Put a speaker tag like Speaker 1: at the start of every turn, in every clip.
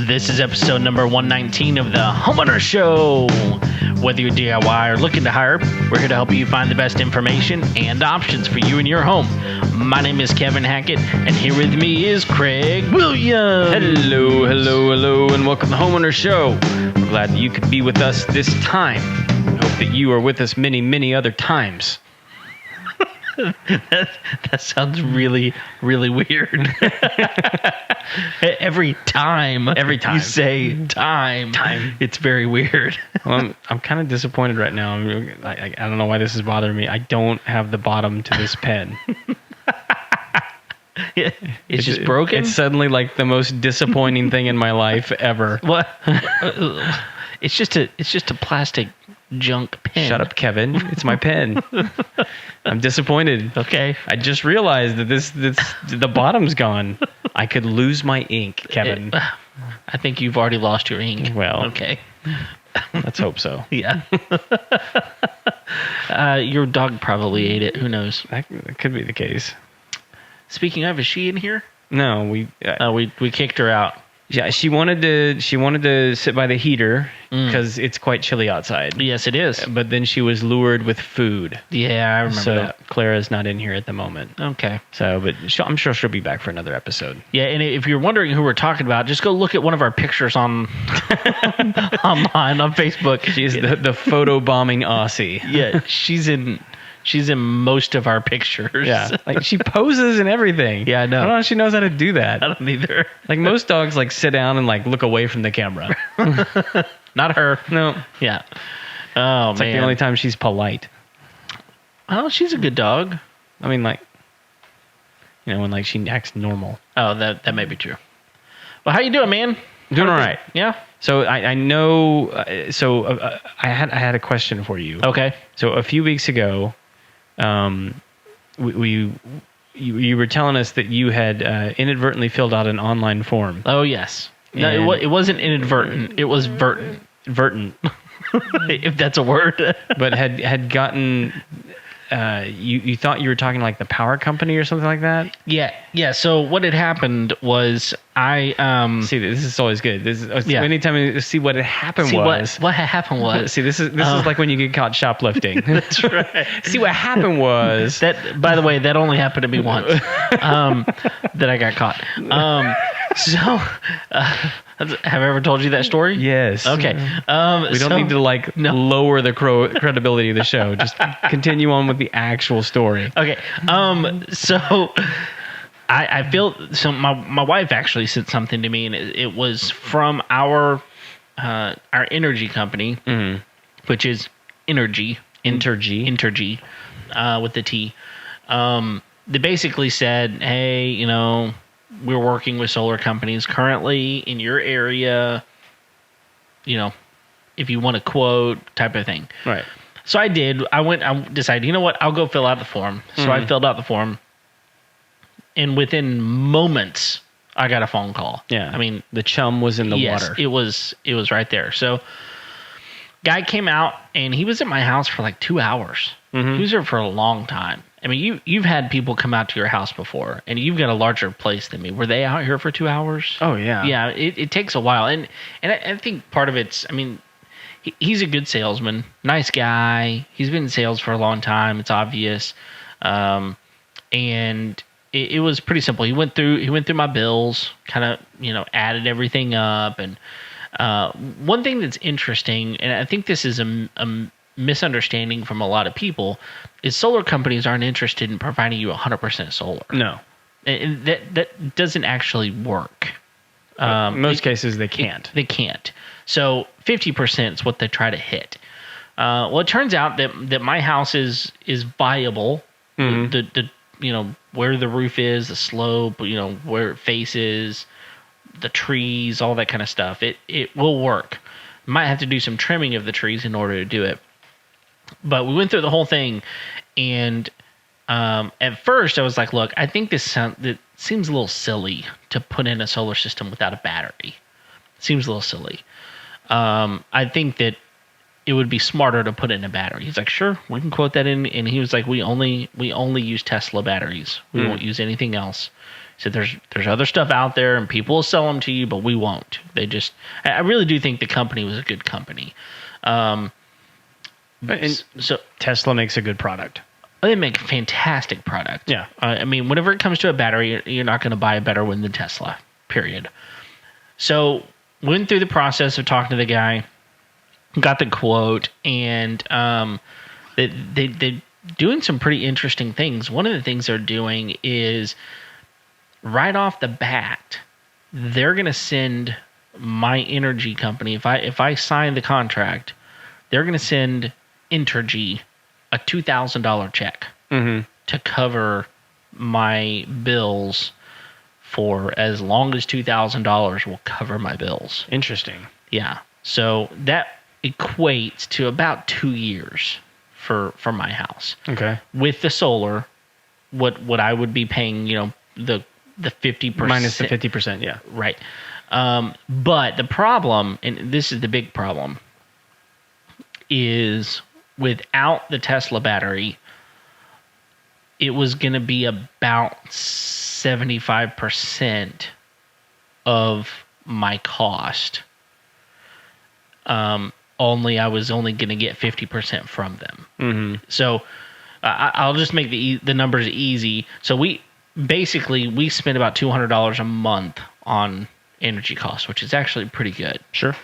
Speaker 1: This is episode number 119 of the Homeowners Show. Whether you're DIY or looking to hire, we're here to help you find the best information and options for you and your home. My name is Kevin Hackett, and here with me is Craig Williams.
Speaker 2: Hello, and welcome to the Homeowners Show. We're glad that you could be with us this time. I hope that you are with us many other times.
Speaker 1: That sounds really, really weird. Every time you say time, it's very weird.
Speaker 2: Well, I'm kind of disappointed right now. I don't know why this is bothering me. I don't have the bottom to this pen.
Speaker 1: It's just broken?
Speaker 2: It's suddenly like the most disappointing thing in my life ever.
Speaker 1: What? It's just a plastic junk pen.
Speaker 2: Shut up, Kevin. It's my pen. I'm disappointed.
Speaker 1: Okay.
Speaker 2: I just realized that the bottom's gone. I could lose my ink, Kevin.
Speaker 1: I think you've already lost your ink.
Speaker 2: Well,
Speaker 1: okay.
Speaker 2: Let's hope so.
Speaker 1: Yeah. Your dog probably ate it. Who knows?
Speaker 2: That could be the case.
Speaker 1: Speaking of, is she in here?
Speaker 2: No,
Speaker 1: we kicked her out.
Speaker 2: Yeah, she wanted to sit by the heater because it's quite chilly outside.
Speaker 1: Yes, it is.
Speaker 2: But then she was lured with food.
Speaker 1: Yeah, I remember that.
Speaker 2: Clara's not in here at the moment.
Speaker 1: Okay.
Speaker 2: So, but I'm sure she'll be back for another episode.
Speaker 1: Yeah, and if you're wondering who we're talking about, just go look at one of our pictures online on Facebook.
Speaker 2: She's the photo bombing Aussie.
Speaker 1: Yeah, she's in most of our pictures.
Speaker 2: Yeah, like she poses and everything.
Speaker 1: Yeah, I know.
Speaker 2: I don't know if she knows how to do that.
Speaker 1: I don't either.
Speaker 2: Like most dogs, like sit down and like look away from the camera.
Speaker 1: Not her.
Speaker 2: No.
Speaker 1: Yeah. Oh,
Speaker 2: it's man. Like the only time she's polite.
Speaker 1: Oh, she's a good dog.
Speaker 2: I mean, like, when like she acts normal.
Speaker 1: Oh, that may be true. Well, how you doing, man?
Speaker 2: Doing all right.
Speaker 1: Yeah.
Speaker 2: So I know. I had a question for you.
Speaker 1: Okay.
Speaker 2: So a few weeks ago, you were telling us that you had inadvertently filled out an online form.
Speaker 1: Oh yes. No, it wasn't inadvertent. It was vertent.
Speaker 2: Vertent.
Speaker 1: If that's a word.
Speaker 2: But had gotten. You thought you were talking like the power company or something like that?
Speaker 1: Yeah. So what had happened was I
Speaker 2: see, this is always good. This is anytime you see what had happened was
Speaker 1: what had happened was
Speaker 2: see this is like when you get caught shoplifting.
Speaker 1: That's right.
Speaker 2: See what happened was
Speaker 1: that. By the way, that only happened to me once. That I got caught. Have I ever told you that story?
Speaker 2: Yes.
Speaker 1: Okay.
Speaker 2: We don't need to lower the credibility of the show. Just continue on with the actual story.
Speaker 1: Okay. So I feel so. My wife actually said something to me, and it was from our energy company, which is Intergy with the T. They basically said, hey, we're working with solar companies currently in your area, if you want a quote type of thing.
Speaker 2: Right.
Speaker 1: So I did. I decided, you know what? I'll go fill out the form. So I filled out the form. And within moments, I got a phone call.
Speaker 2: Yeah.
Speaker 1: I mean,
Speaker 2: the chum was in the water.
Speaker 1: It was right there. So guy came out and he was at my house for like 2 hours. Mm-hmm. He was there for a long time. I mean, you've had people come out to your house before, and you've got a larger place than me. Were they out here for 2 hours?
Speaker 2: Oh, yeah.
Speaker 1: Yeah, it takes a while. And I think part of it's, I mean, he's a good salesman, nice guy. He's been in sales for a long time. It's obvious. And it was pretty simple. He went through my bills, kind of, added everything up. And one thing that's interesting, and I think this is a misunderstanding from a lot of people, is solar companies aren't interested in providing you 100% solar.
Speaker 2: No.
Speaker 1: And that doesn't actually work.
Speaker 2: In most cases, they can't.
Speaker 1: They can't. So 50% is what they try to hit. Well, it turns out that my house is viable. Mm-hmm. The where the roof is, the slope, where it faces, the trees, all that kind of stuff. It will work. Might have to do some trimming of the trees in order to do it. But we went through the whole thing, and at first I was like, look, I think it seems a little silly to put in a solar system without a battery. It seems a little silly. I think that it would be smarter to put in a battery. He's like, sure, we can quote that in. And he was like, we only use Tesla batteries. We won't use anything else. He said, there's other stuff out there, and people will sell them to you, but we won't. I really do think the company was a good company.
Speaker 2: So Tesla makes a good product.
Speaker 1: They make a fantastic product.
Speaker 2: Yeah.
Speaker 1: I mean, whenever it comes to a battery, you're not going to buy a better one than Tesla, period. So went through the process of talking to the guy, got the quote, and they're doing some pretty interesting things. One of the things they're doing is right off the bat, they're going to send my energy company, if I sign the contract, they're going to send Entergy a $2,000 check to cover my bills for as long as $2,000 will cover my bills.
Speaker 2: Interesting.
Speaker 1: Yeah. So that equates to about 2 years for my house.
Speaker 2: Okay.
Speaker 1: With the solar, what I would be paying, the 50%
Speaker 2: minus the 50%, yeah.
Speaker 1: Right. But the problem, and this is the big problem, is without the Tesla battery, it was going to be about 75% of my cost. I was only going to get 50% from them. Mm-hmm. So I'll just make the numbers easy. So we spend about $200 a month on energy costs, which is actually pretty good.
Speaker 2: Sure.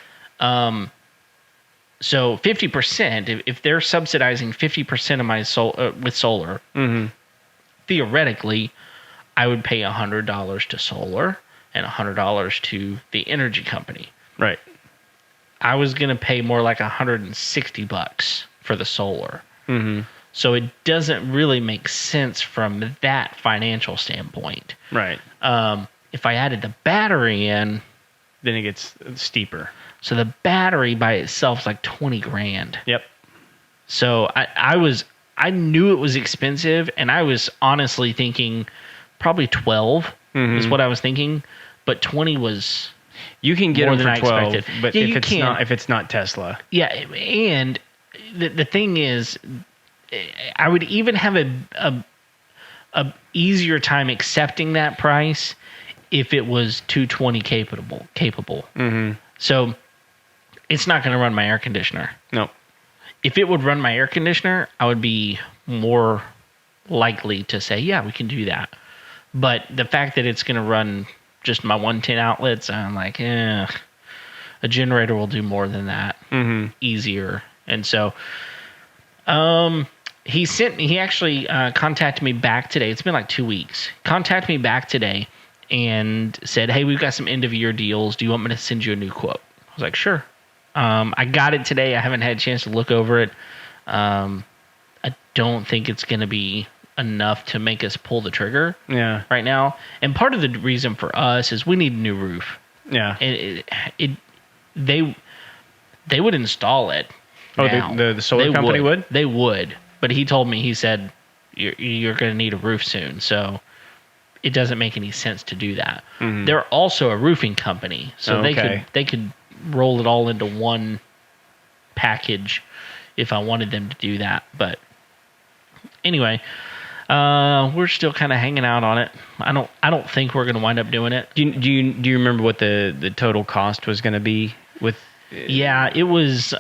Speaker 1: So 50%, if they're subsidizing 50% of my with solar, theoretically, I would pay $100 to solar and $100 to the energy company.
Speaker 2: Right.
Speaker 1: I was going to pay more like $160 for the solar. Mm-hmm. So it doesn't really make sense from that financial standpoint.
Speaker 2: Right.
Speaker 1: If I added the battery in,
Speaker 2: then it gets steeper.
Speaker 1: So the battery by itself is like $20,000.
Speaker 2: Yep.
Speaker 1: So I knew it was expensive, and I was honestly thinking probably 12 is what I was thinking, but 20 was
Speaker 2: you can get
Speaker 1: more
Speaker 2: them
Speaker 1: than
Speaker 2: for 12,
Speaker 1: expected.
Speaker 2: but
Speaker 1: Yeah,
Speaker 2: if it's not Tesla.
Speaker 1: Yeah, and the thing is, I would even have a easier time accepting that price if it was 220 capable. Mm-hmm. So it's not going to run my air conditioner.
Speaker 2: No.
Speaker 1: If it would run my air conditioner, I would be more likely to say, yeah, we can do that. But the fact that it's going to run just my 110 outlets, I'm like, a generator will do more than that. Mm-hmm. Easier. And so he actually contacted me back today. It's been like 2 weeks. Contacted me back today and said, hey, we've got some end of year deals. Do you want me to send you a new quote? I was like, sure. I got it today. I haven't had a chance to look over it. I don't think it's going to be enough to make us pull the trigger right now. And part of the reason for us is we need a new roof.
Speaker 2: Yeah.
Speaker 1: They would install it.
Speaker 2: Oh, the solar company would?
Speaker 1: They would. But he told me, he said, you're going to need a roof soon. So it doesn't make any sense to do that. Mm-hmm. They're also a roofing company. So they could roll it all into one package if I wanted them to do that. But anyway, we're still kind of hanging out on it. I don't think we're going to wind up doing it.
Speaker 2: Do you remember what the total cost was going to be with?
Speaker 1: Yeah, it was.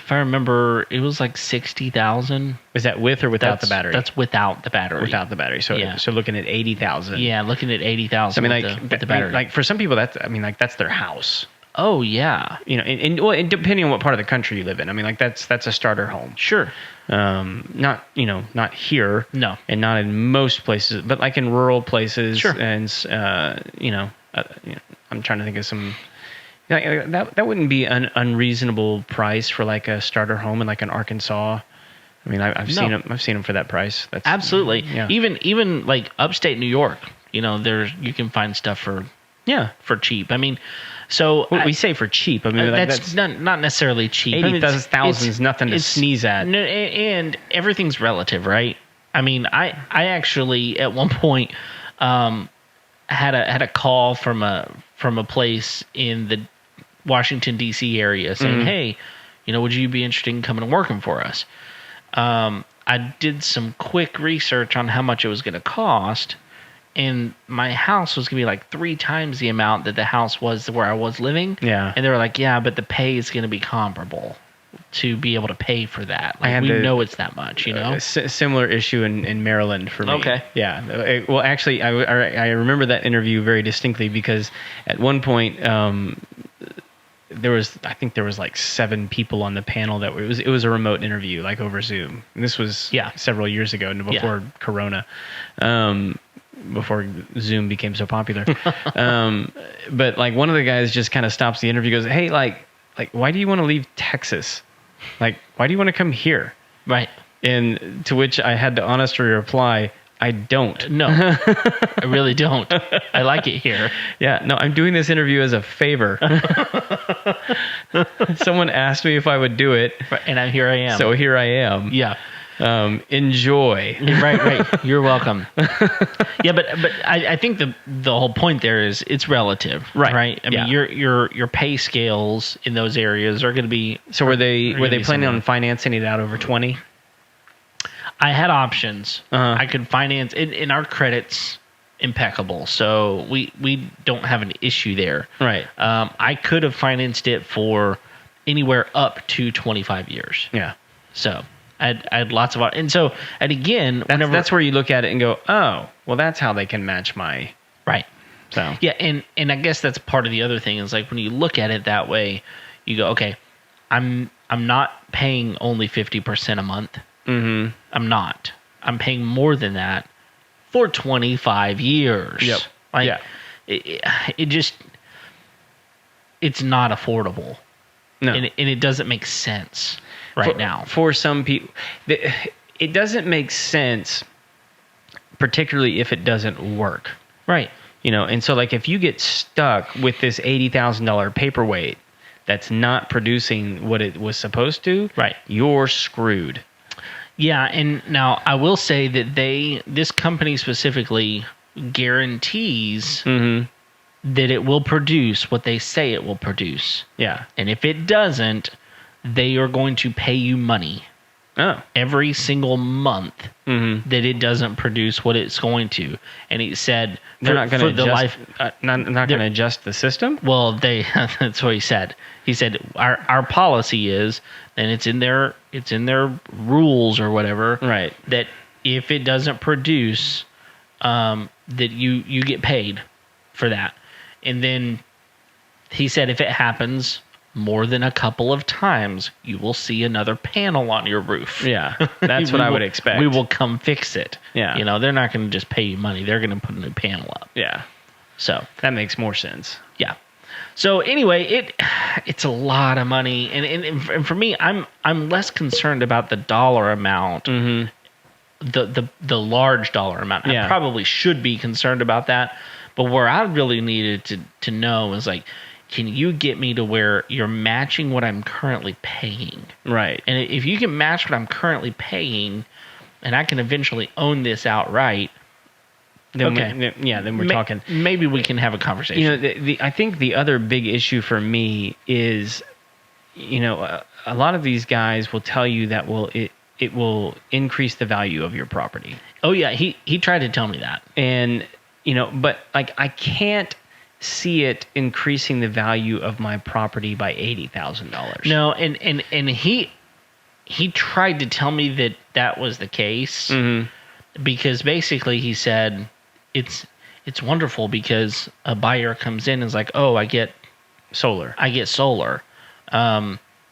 Speaker 1: If I remember, it was like $60,000.
Speaker 2: Is that with or without the battery?
Speaker 1: That's without the battery.
Speaker 2: Without the battery. So so looking at $80,000.
Speaker 1: Yeah, looking at $80,000. With the battery.
Speaker 2: Like for some people, that's their house.
Speaker 1: Oh yeah.
Speaker 2: And depending on what part of the country you live in, that's a starter home.
Speaker 1: Sure.
Speaker 2: Not here.
Speaker 1: No.
Speaker 2: And not in most places, but like in rural places.
Speaker 1: Sure.
Speaker 2: And I'm trying to think of some. That wouldn't be an unreasonable price for like a starter home in like an Arkansas. I've seen them. I've seen them for that price. That's
Speaker 1: absolutely.
Speaker 2: Yeah.
Speaker 1: Even like upstate New York, you can find stuff for cheap. So
Speaker 2: we say for cheap.
Speaker 1: That's not necessarily cheap.
Speaker 2: $80,000 is nothing to sneeze at.
Speaker 1: And everything's relative, right? I actually at one point had a call from a place in the Washington D.C. area saying, hey, would you be interested in coming and working for us? I did some quick research on how much it was going to cost, and my house was going to be like 3 times the amount that the house was where I was living.
Speaker 2: Yeah.
Speaker 1: And they were like, yeah, but the pay is going to be comparable to be able to pay for that. Like, we know it's that much,
Speaker 2: Similar issue in Maryland for me.
Speaker 1: Okay.
Speaker 2: Yeah. Well, actually, I remember that interview very distinctly because at one point, I think there was like 7 people on the panel it was a remote interview, like over Zoom. And this was several years ago, before Corona, before Zoom became so popular. But like one of the guys just kind of stops the interview, goes, "Hey, like why do you want to leave Texas? Like, why do you want to come here?"
Speaker 1: Right.
Speaker 2: And to which I had to honestly reply, I don't.
Speaker 1: No, I really don't. I like it here.
Speaker 2: Yeah, no, I'm doing this interview as a favor. Someone asked me if I would do it.
Speaker 1: And here I am.
Speaker 2: So here I am.
Speaker 1: Yeah.
Speaker 2: Enjoy.
Speaker 1: Right. You're welcome. Yeah, but I think the whole point there is it's relative. Right. I mean, your pay scales in those areas are going to be.
Speaker 2: So were they planning on financing it out over 20?
Speaker 1: I had options. I could finance it, and our credit's impeccable, so we don't have an issue there.
Speaker 2: Right.
Speaker 1: I could have financed it for anywhere up to 25 years.
Speaker 2: Yeah.
Speaker 1: So I had lots of, and again,
Speaker 2: that's where you look at it and go, oh, well, that's how they can match my.
Speaker 1: Right.
Speaker 2: So
Speaker 1: yeah, and I guess that's part of the other thing is like when you look at it that way, you go, okay, I'm not paying only 50% a month.
Speaker 2: Mm-hmm.
Speaker 1: I'm not. I'm paying more than that for 25 years.
Speaker 2: Yep.
Speaker 1: Like, it just, it's not affordable.
Speaker 2: No.
Speaker 1: And it doesn't make sense now.
Speaker 2: For some people, it doesn't make sense, particularly if it doesn't work.
Speaker 1: Right.
Speaker 2: And so like if you get stuck with this $80,000 paperweight that's not producing what it was supposed to,
Speaker 1: right,
Speaker 2: you're screwed.
Speaker 1: Yeah, and now I will say that this company specifically guarantees that it will produce what they say it will produce.
Speaker 2: Yeah.
Speaker 1: And if it doesn't, they are going to pay you money.
Speaker 2: Oh.
Speaker 1: Every single month that it doesn't produce what it's going to. And he said
Speaker 2: they're not going to adjust the system?
Speaker 1: Well, that's what he said. He said our policy is, and it's in their rules or whatever,
Speaker 2: right,
Speaker 1: that if it doesn't produce, that you get paid for that. And then he said if it happens more than a couple of times, you will see another panel on your roof.
Speaker 2: Yeah, that's what I would expect.
Speaker 1: We will come fix it.
Speaker 2: Yeah.
Speaker 1: They're not going to just pay you money. They're going to put a new panel up.
Speaker 2: Yeah.
Speaker 1: So
Speaker 2: that makes more sense.
Speaker 1: Yeah. So anyway, it's a lot of money, and for me, I'm less concerned about the dollar amount, the large dollar amount.
Speaker 2: Yeah.
Speaker 1: I probably should be concerned about that, but where I really needed to know is like, can you get me to where you're matching what I'm currently paying?
Speaker 2: Right.
Speaker 1: And if you can match what I'm currently paying, and I can eventually own this outright,
Speaker 2: then then we're talking.
Speaker 1: Maybe we can have a conversation.
Speaker 2: I think the other big issue for me is, a lot of these guys will tell you that it will increase the value of your property.
Speaker 1: Oh yeah, he tried to tell me that.
Speaker 2: And but like I can't see it increasing the value of my property by $80,000.
Speaker 1: No, and he tried to tell me that was the case, because basically he said it's wonderful because a buyer comes in and is like, oh, I get solar,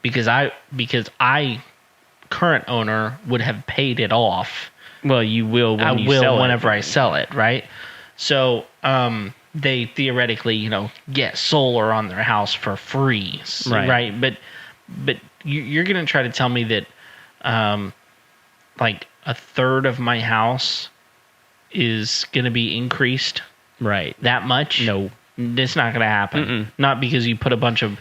Speaker 1: because I current owner would have paid it off.
Speaker 2: Well, you will
Speaker 1: whenever I sell it, right? So they theoretically, get solar on their house for free, right? But you're going to try to tell me that like a third of my house is going to be increased,
Speaker 2: right?
Speaker 1: That much?
Speaker 2: No,
Speaker 1: it's not going to happen. Not because you put a bunch of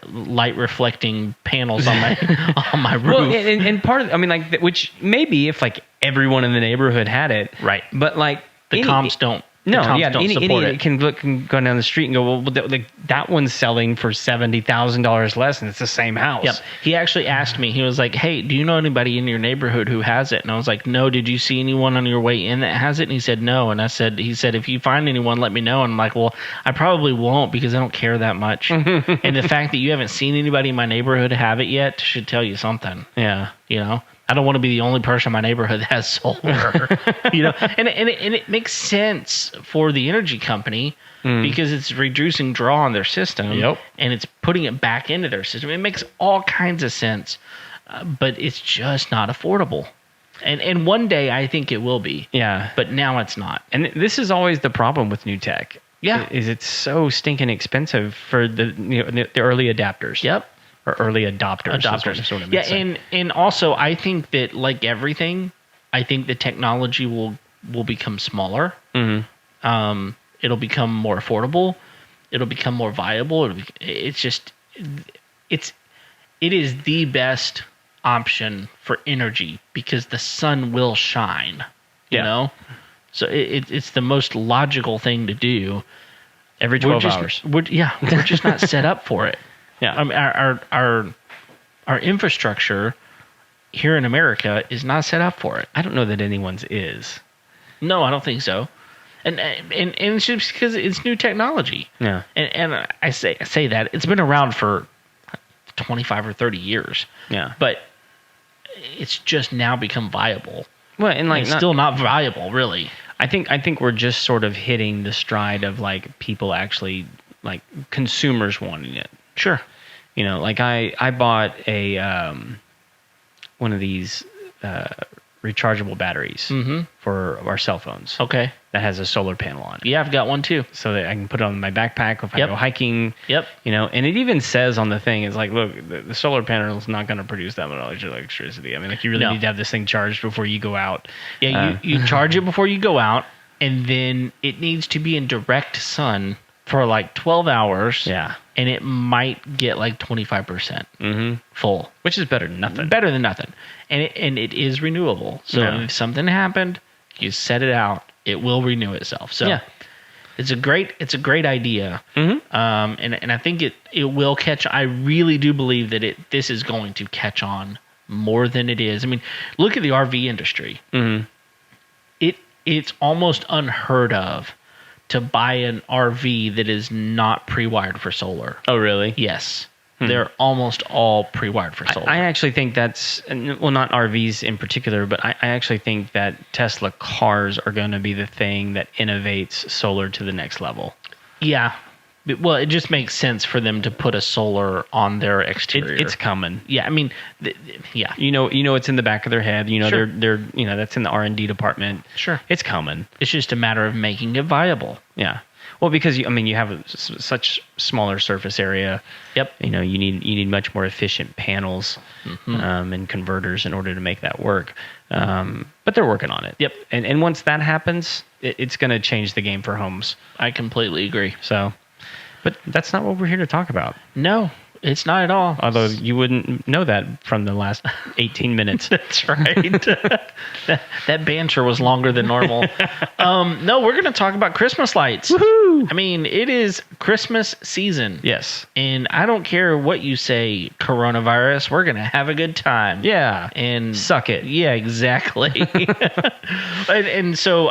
Speaker 1: light reflecting panels on my roof.
Speaker 2: Well, and part of, which maybe if like everyone in the neighborhood had it,
Speaker 1: right?
Speaker 2: But like
Speaker 1: the comps don't
Speaker 2: No,
Speaker 1: comps
Speaker 2: yeah,
Speaker 1: don't
Speaker 2: any
Speaker 1: support
Speaker 2: idiot can go down the street and go, well, that one's selling for $70,000 less, and it's the same house.
Speaker 1: Yep. He actually asked me. He was like, "Hey, do you know anybody in your neighborhood who has it?" And I was like, "No. Did you see anyone on your way in that has it?" And he said, "No." And he said, "If you find anyone, let me know." And I'm like, "Well, I probably won't because I don't care that much." And the fact that you haven't seen anybody in my neighborhood have it yet should tell you something.
Speaker 2: Yeah.
Speaker 1: You know, I don't want to be the only person in my neighborhood that has solar. You know, and it makes sense for the energy company because it's reducing draw on their system.
Speaker 2: Yep.
Speaker 1: And it's putting it back into their system. It makes all kinds of sense, but it's just not affordable. And one day I think it will be.
Speaker 2: Yeah.
Speaker 1: But now it's not.
Speaker 2: And this is always the problem with new tech.
Speaker 1: Yeah.
Speaker 2: Is it's so stinking expensive for the early adapters.
Speaker 1: Yep.
Speaker 2: Or early adopters. Is what I meant to say.
Speaker 1: And also I think that like everything, I think the technology will become smaller. Mm-hmm. It'll become more affordable. It'll become more viable. It is the best option for energy because the sun will shine. You know, so it's the most logical thing to do.
Speaker 2: Every 12 hours.
Speaker 1: We're just not set up for it.
Speaker 2: Yeah,
Speaker 1: I mean, our infrastructure here in America is not set up for it.
Speaker 2: I don't know that anyone's is.
Speaker 1: No, I don't think so. And it's just because it's new technology.
Speaker 2: Yeah.
Speaker 1: And I say that it's been around for 25 or 30 years.
Speaker 2: Yeah.
Speaker 1: But it's just now become viable.
Speaker 2: Well, and like
Speaker 1: it's still not viable, really.
Speaker 2: I think we're just sort of hitting the stride of like people actually like consumers wanting it.
Speaker 1: Sure.
Speaker 2: You know, like I bought a one of these rechargeable batteries for our cell phones.
Speaker 1: Okay.
Speaker 2: That has a solar panel on it.
Speaker 1: Yeah, I've got one too.
Speaker 2: So that I can put it on my backpack if I go hiking.
Speaker 1: Yep.
Speaker 2: You know, and it even says on the thing, it's like, look, the solar panel is not going to produce that much electricity. I mean, like you really need to have this thing charged before you go out.
Speaker 1: Yeah, you charge it before you go out, and then it needs to be in direct sun for like 12 hours.
Speaker 2: Yeah.
Speaker 1: And it might get like 25% full.
Speaker 2: Which is better than nothing.
Speaker 1: Better than nothing. And it is renewable. So if something happened, you set it out, it will renew itself. So it's a great idea. And I think it will catch. I really do believe that this is going to catch on more than it is. I mean, look at the RV industry. It's almost unheard of to buy an RV that is not pre-wired for solar.
Speaker 2: Oh, really?
Speaker 1: Yes. They're almost all pre-wired for solar.
Speaker 2: I actually think that's, well, not RVs in particular, but I actually think that Tesla cars are going to be the thing that innovates solar to the next level.
Speaker 1: Yeah. Well, it just makes sense for them to put a solar on their exterior.
Speaker 2: It's coming.
Speaker 1: Yeah, I mean, yeah.
Speaker 2: You know, it's in the back of their head. You know, they're that's in the R&D department.
Speaker 1: Sure.
Speaker 2: It's coming.
Speaker 1: It's just a matter of making it viable.
Speaker 2: Yeah. Well, because you have such smaller surface area.
Speaker 1: Yep.
Speaker 2: You know, you need much more efficient panels and converters in order to make that work. But they're working on it.
Speaker 1: Yep.
Speaker 2: And once that happens, it's going to change the game for homes.
Speaker 1: I completely agree.
Speaker 2: So, but that's not what we're here to talk about.
Speaker 1: No, it's not at all.
Speaker 2: Although you wouldn't know that from the last 18 minutes.
Speaker 1: That's right. that banter was longer than normal. No, we're going to talk about Christmas lights.
Speaker 2: Woohoo!
Speaker 1: I mean, it is Christmas season.
Speaker 2: Yes.
Speaker 1: And I don't care what you say, coronavirus, we're going to have a good time.
Speaker 2: Yeah.
Speaker 1: And
Speaker 2: suck it.
Speaker 1: Yeah, exactly. and so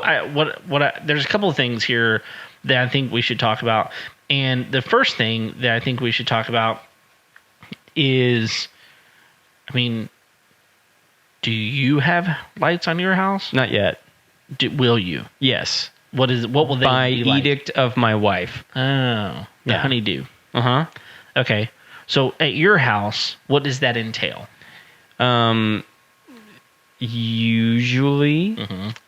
Speaker 1: there's a couple of things here that I think we should talk about. And the first thing that I think we should talk about is, I mean, do you have lights on your house?
Speaker 2: Not yet.
Speaker 1: Will you?
Speaker 2: Yes.
Speaker 1: What will they
Speaker 2: by
Speaker 1: be like?
Speaker 2: edict of my wife?
Speaker 1: Oh, the honeydew.
Speaker 2: Uh-huh.
Speaker 1: Okay. So at your house, what does that entail?
Speaker 2: Usually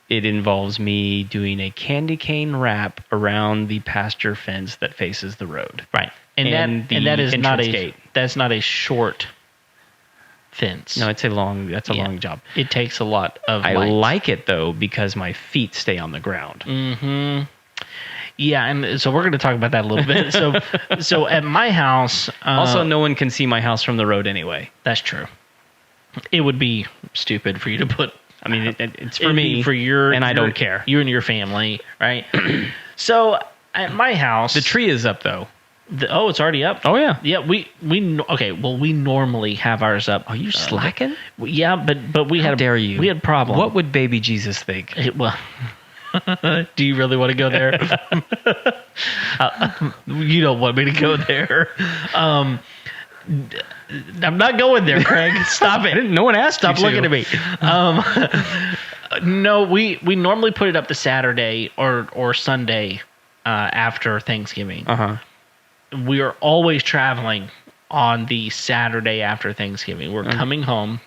Speaker 2: it involves me doing a candy cane wrap around the pasture fence that faces the road.
Speaker 1: Right. And that is not a gate. That's not a short fence.
Speaker 2: No, it's a long job.
Speaker 1: It takes a lot of
Speaker 2: I
Speaker 1: lights.
Speaker 2: like it though because my feet stay on the ground.
Speaker 1: Yeah, and so we're going to talk about that a little bit. So at my house,
Speaker 2: also no one can see my house from the road anyway.
Speaker 1: That's true. It would be stupid for you to put
Speaker 2: I mean, it's for me,
Speaker 1: for your,
Speaker 2: and I don't care.
Speaker 1: You and your family, right? So at my house,
Speaker 2: The tree is up though.
Speaker 1: It's already up.
Speaker 2: Oh yeah.
Speaker 1: Yeah, we okay. Well, we normally have ours up.
Speaker 2: Are you slacking?
Speaker 1: Yeah, but we had
Speaker 2: dare you?
Speaker 1: We had a problem.
Speaker 2: What would baby Jesus think?
Speaker 1: Well, do you really want to go there? You don't want me to go there. I'm not going there, Craig. Stop it.
Speaker 2: No one asked
Speaker 1: Stop
Speaker 2: you
Speaker 1: looking at me. No, we normally put it up the Saturday or Sunday after Thanksgiving. We are always traveling on the Saturday after Thanksgiving. We're coming home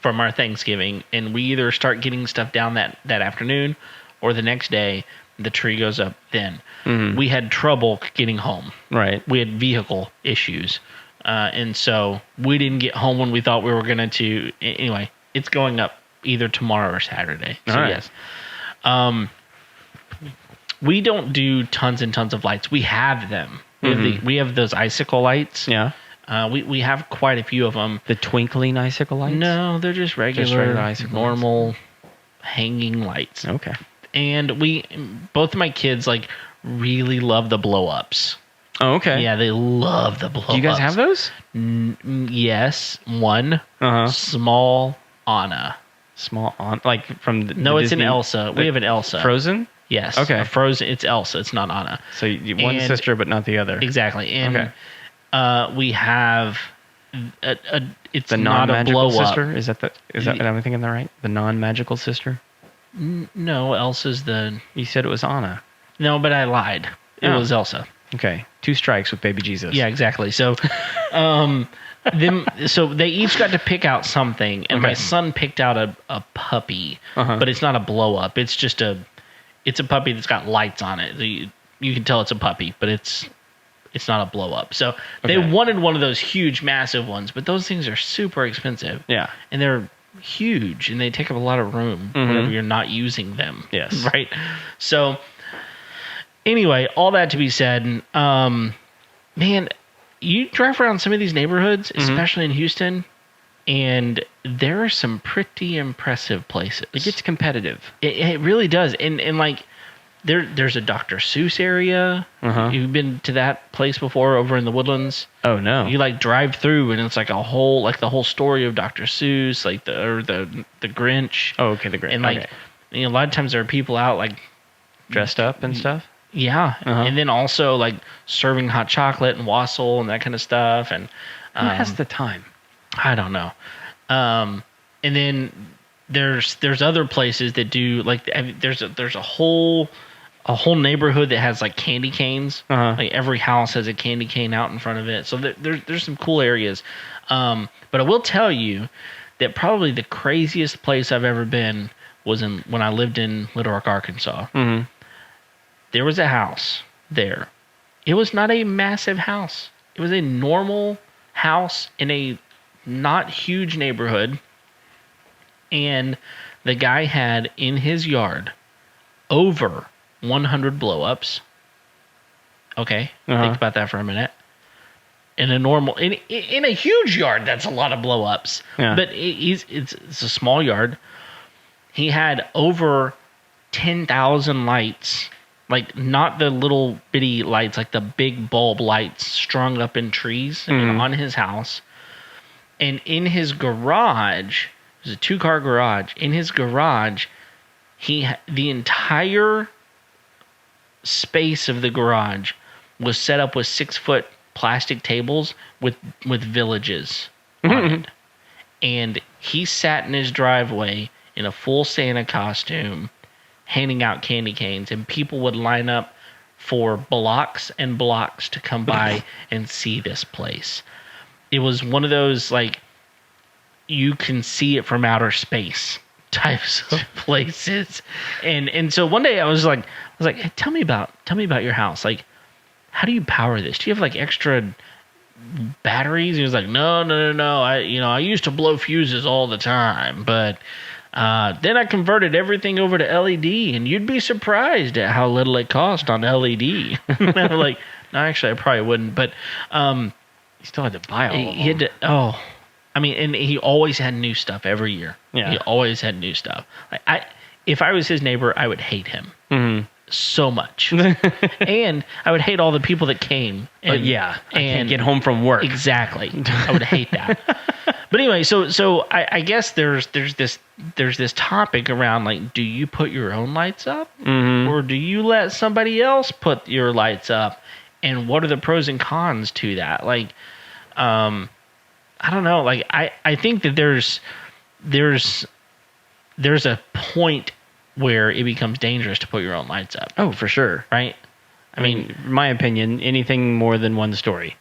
Speaker 1: from our Thanksgiving, and we either start getting stuff down that afternoon or the next day. The tree goes up then. We had trouble getting home.
Speaker 2: Right.
Speaker 1: We had vehicle issues. And so we didn't get home when we thought we were going to. Anyway, it's going up either tomorrow or Saturday. So, yes. We don't do tons and tons of lights. We have them. We have those icicle lights.
Speaker 2: Yeah.
Speaker 1: We have quite a few of them.
Speaker 2: The twinkling icicle lights?
Speaker 1: No, they're just regular icicle normal lights. Hanging lights.
Speaker 2: Okay.
Speaker 1: And both of my kids really love the blow-ups.
Speaker 2: Oh, okay.
Speaker 1: Yeah, they love the blow-ups.
Speaker 2: Do you guys have those?
Speaker 1: Yes. One. Small Anna.
Speaker 2: Small Anna? Like from the
Speaker 1: No, it's
Speaker 2: Disney,
Speaker 1: an Elsa. We have an Elsa.
Speaker 2: Frozen?
Speaker 1: Yes.
Speaker 2: Okay.
Speaker 1: Frozen. It's Elsa. It's not Anna.
Speaker 2: So one sister, but not the other.
Speaker 1: Exactly. And we have it's
Speaker 2: the
Speaker 1: not a blow
Speaker 2: sister. Is that am I thinking that right? The non-magical sister.
Speaker 1: No, Elsa's the.
Speaker 2: You said it was Anna.
Speaker 1: No, but I lied. It was Elsa.
Speaker 2: Okay, 2 strikes with baby Jesus.
Speaker 1: Yeah, exactly. So, so they each got to pick out something, and my son picked out a puppy, but it's not a blow up. It's just it's a puppy that's got lights on it. You can tell it's a puppy, but it's not a blow up. So they wanted one of those huge, massive ones, but those things are super expensive.
Speaker 2: Yeah,
Speaker 1: and they're huge, and they take up a lot of room whenever you're not using them.
Speaker 2: Yes,
Speaker 1: right. So. Anyway, all that to be said, man, you drive around some of these neighborhoods, especially in Houston, and there are some pretty impressive places.
Speaker 2: It gets competitive.
Speaker 1: It really does. And there's a Dr. Seuss area. You've been to that place before over in the Woodlands?
Speaker 2: Oh, no.
Speaker 1: You drive through, and it's the whole story of Dr. Seuss, the Grinch.
Speaker 2: Oh, okay, the Grinch.
Speaker 1: And a lot of times there are people out
Speaker 2: dressed up and stuff.
Speaker 1: Yeah, and then also serving hot chocolate and wassail and that kind of stuff. And
Speaker 2: who has the time?
Speaker 1: I don't know. And then there's other places that do there's a whole neighborhood that has candy canes. Every house has a candy cane out in front of it. So there's some cool areas. But I will tell you that probably the craziest place I've ever been was when I lived in Little Rock, Arkansas. There was a house there. It was not a massive house. It was a normal house in a not huge neighborhood. And the guy had in his yard over 100 blow-ups. Okay, think about that for a minute. In a huge yard, that's a lot of blow-ups. Yeah. But it's a small yard. He had over 10,000 lights. Not the little bitty lights, the big bulb lights strung up in trees on his house. And in his garage, it was a 2-car garage. In his garage, the entire space of the garage was set up with 6-foot plastic tables with villages on it. And he sat in his driveway in a full Santa costume, handing out candy canes, and people would line up for blocks and blocks to come by and see this place. It was one of those you can see it from outer space types of places. And so one day I was like, hey, tell me about your house. How do you power this? Do you have extra batteries? And he was like, no. I used to blow fuses all the time, but then I converted everything over to LED, and you'd be surprised at how little it cost on LED. I'm no, actually, I probably wouldn't, but
Speaker 2: you still had to buy all of them.
Speaker 1: He had to, I mean, and he always had new stuff every year.
Speaker 2: Yeah.
Speaker 1: He always had new stuff. If I was his neighbor, I would hate him so much, and I would hate all the people that came. And,
Speaker 2: I can't get home from work.
Speaker 1: Exactly, I would hate that. But anyway, so I guess there's this topic around, like, do you put your own lights up, or do you let somebody else put your lights up, and what are the pros and cons to that? Like, I don't know. Like, I think that there's a point where it becomes dangerous to put your own lights up.
Speaker 2: Oh, for sure.
Speaker 1: Right?
Speaker 2: I mean, in my opinion, anything more than one story,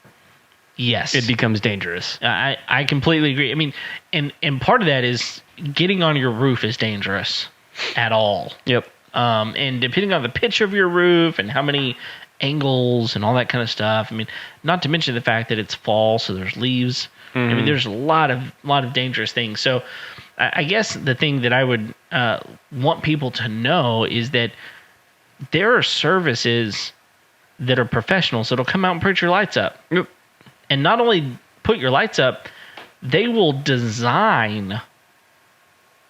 Speaker 1: yes,
Speaker 2: it becomes dangerous.
Speaker 1: I completely agree. I mean, and part of that is getting on your roof is dangerous at all.
Speaker 2: Yep.
Speaker 1: And depending on the pitch of your roof and how many angles and all that kind of stuff. I mean, not to mention the fact that it's fall, so there's leaves. I mean, there's a lot of dangerous things. So I guess the thing that I would want people to know is that there are services that are professionals that'll come out and put your lights up.
Speaker 2: Yep.
Speaker 1: And not only put your lights up, they will design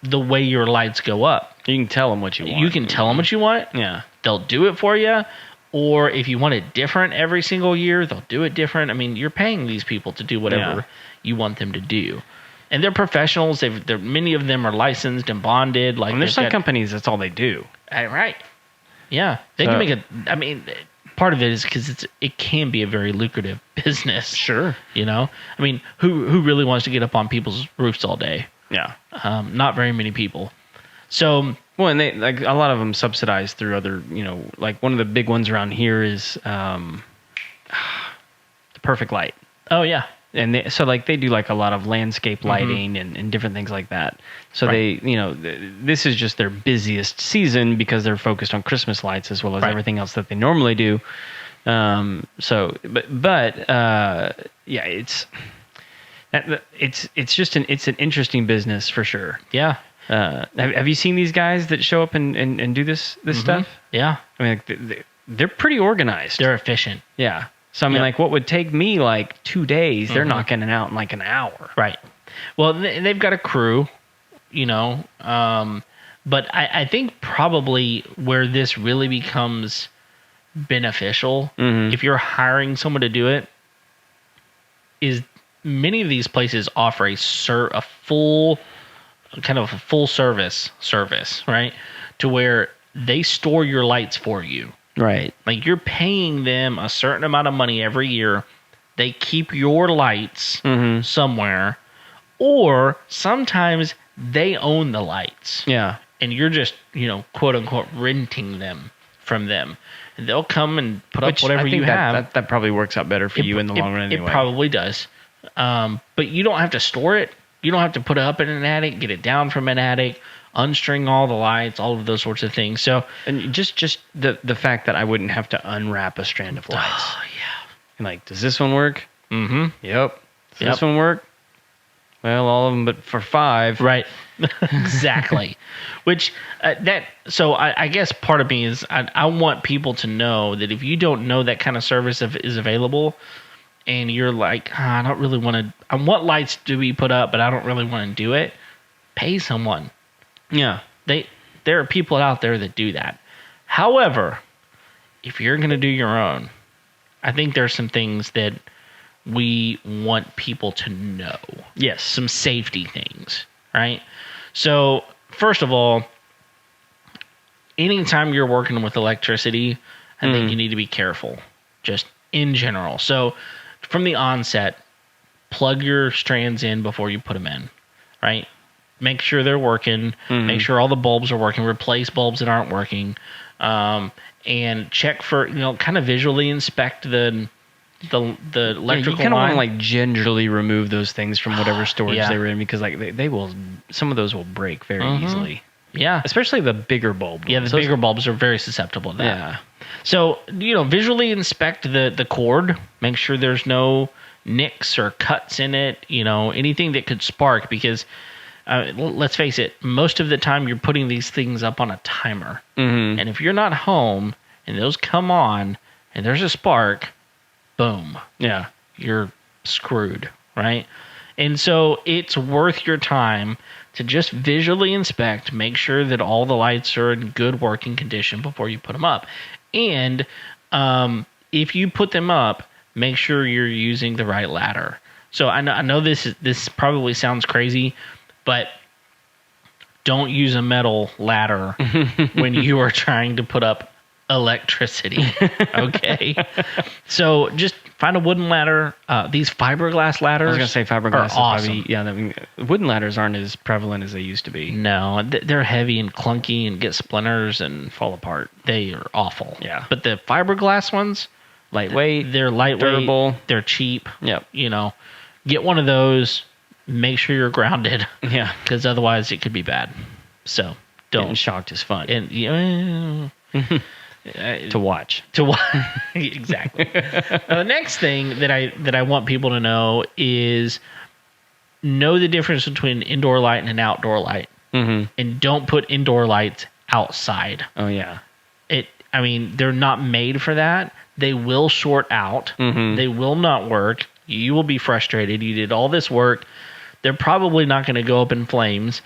Speaker 1: the way your lights go up.
Speaker 2: You can tell them what you want.
Speaker 1: You can tell them what you want.
Speaker 2: Yeah.
Speaker 1: They'll do it for you. Or if you want it different every single year, they'll do it different. I mean, you're paying these people to do whatever you want them to do. And they're professionals. Many of them are licensed and bonded. Like,
Speaker 2: and there's some companies, that's all they do.
Speaker 1: Right. Yeah. They can make I mean, part of it is because it can be a very lucrative business.
Speaker 2: Sure.
Speaker 1: You know? I mean, who really wants to get up on people's roofs all day?
Speaker 2: Yeah.
Speaker 1: Not very many people. So...
Speaker 2: Well, and they, like, a lot of them subsidized through other, like one of the big ones around here is the Perfect Light.
Speaker 1: Oh, yeah.
Speaker 2: And they do like a lot of landscape lighting and different things like that. So they, this is just their busiest season because they're focused on Christmas lights as well as everything else that they normally do. Yeah, it's just an interesting business for sure.
Speaker 1: Yeah.
Speaker 2: Have you seen these guys that show up and do this stuff?
Speaker 1: Yeah.
Speaker 2: I mean, like, they're pretty organized.
Speaker 1: They're efficient.
Speaker 2: Yeah. So, I mean, like, what would take me, like, 2 days, they're knocking it out in, like, an hour.
Speaker 1: Right. Well, they've got a crew, but I think probably where this really becomes beneficial, if you're hiring someone to do it, is many of these places offer a full service, right? To where they store your lights for you.
Speaker 2: Right.
Speaker 1: Like, you're paying them a certain amount of money every year. They keep your lights somewhere, or sometimes they own the lights.
Speaker 2: Yeah.
Speaker 1: And you're just, quote unquote, renting them from them. And they'll come and put up whatever you have.
Speaker 2: That probably works out better for you in the long run anyway.
Speaker 1: It probably does. But you don't have to store it. You don't have to put it up in an attic, get it down from an attic, unstring all the lights, all of those sorts of things. So,
Speaker 2: and just the fact that I wouldn't have to unwrap a strand of lights.
Speaker 1: Oh, yeah.
Speaker 2: And like, does this one work?
Speaker 1: Mm-hmm.
Speaker 2: Yep. Does this one work? Well, all of them, but for 5.
Speaker 1: Right. Exactly. Which, so I guess part of me is I want people to know that if you don't know that kind of service is available, and you're like, I don't really want to, I want lights to be put up, but I don't really want to do it, pay someone.
Speaker 2: Yeah.
Speaker 1: There are people out there that do that. However, if you're going to do your own, I think there's some things that we want people to know.
Speaker 2: Yes.
Speaker 1: Some safety things, right? So, first of all, anytime you're working with electricity, I think you need to be careful, just in general. So, from the onset, plug your strands in before you put them in, right? Make sure they're working. Make sure all the bulbs are working. Replace bulbs that aren't working. And check for, kind of visually inspect the electrical line.
Speaker 2: You kind of want to, like, gingerly remove those things from whatever storage they were in, because, like, they will, some of those will break very easily.
Speaker 1: Yeah.
Speaker 2: Especially the bigger bulbs.
Speaker 1: Yeah, the bigger bulbs are very susceptible to that.
Speaker 2: Yeah.
Speaker 1: So, visually inspect the cord. Make sure there's no nicks or cuts in it, anything that could spark, because let's face it, most of the time you're putting these things up on a timer. And if you're not home and those come on and there's a spark, boom.
Speaker 2: Yeah.
Speaker 1: You're screwed, right? And so it's worth your time to just visually inspect, make sure that all the lights are in good working condition before you put them up. And if you put them up, make sure you're using the right ladder. So I know this probably sounds crazy, but don't use a metal ladder when you are trying to put up electricity. Okay? So just find a wooden ladder. These fiberglass ladders.
Speaker 2: I was going to say fiberglass is
Speaker 1: awesome.
Speaker 2: Probably, I mean, wooden ladders aren't as prevalent as they used to be.
Speaker 1: No, they're heavy and clunky and get splinters and fall apart. They are awful.
Speaker 2: Yeah.
Speaker 1: But the fiberglass ones,
Speaker 2: lightweight,
Speaker 1: they're lightweight,
Speaker 2: durable,
Speaker 1: they're cheap.
Speaker 2: Yep.
Speaker 1: Get one of those. Make sure you're grounded.
Speaker 2: Yeah.
Speaker 1: Because otherwise it could be bad. So don't.
Speaker 2: Getting shocked is fun.
Speaker 1: And
Speaker 2: to watch.
Speaker 1: Exactly. The next thing that I want people to know is know the difference between an indoor light and an outdoor light.
Speaker 2: Mm-hmm.
Speaker 1: And don't put indoor lights outside.
Speaker 2: Oh yeah.
Speaker 1: They're not made for that. They will short out.
Speaker 2: Mm-hmm. They
Speaker 1: will not work. You will be frustrated. You did all this work. They're probably not going to go up in flames.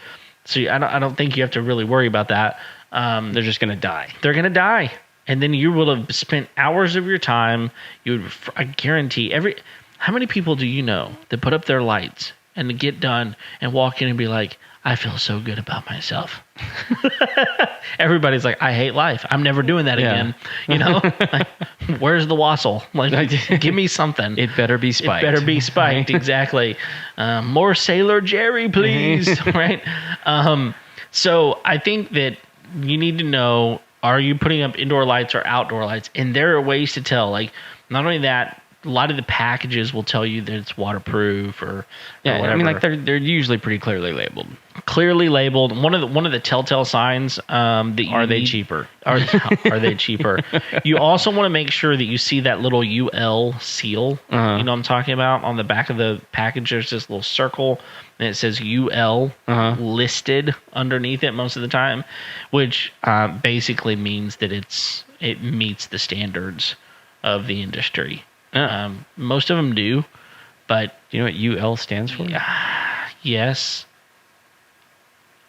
Speaker 1: So I don't think you have to really worry about that.
Speaker 2: They're just going to die.
Speaker 1: They're going to die. And then you will have spent hours of your time. I guarantee how many people do you know that put up their lights and get done and walk in and be like, I feel so good about myself. Everybody's like, I hate life. I'm never doing that again. Like, where's the wassail? Like, give me something.
Speaker 2: It better be spiked.
Speaker 1: Exactly. More Sailor Jerry, please. Right. So I think that you need to know, are you putting up indoor lights or outdoor lights? And there are ways to tell. Like, not only that, a lot of the packages will tell you that it's waterproof or whatever.
Speaker 2: I mean, like they're usually pretty clearly labeled. One of the telltale signs that are they cheaper?
Speaker 1: Are they cheaper? You also want to make sure that you see that little UL seal.
Speaker 2: Uh-huh.
Speaker 1: You know what I'm talking about? On the back of the package, there's this little circle and it says UL listed underneath it most of the time, which basically means that it meets the standards of the industry. Most of them do, but
Speaker 2: do you know what UL stands for?
Speaker 1: Yes.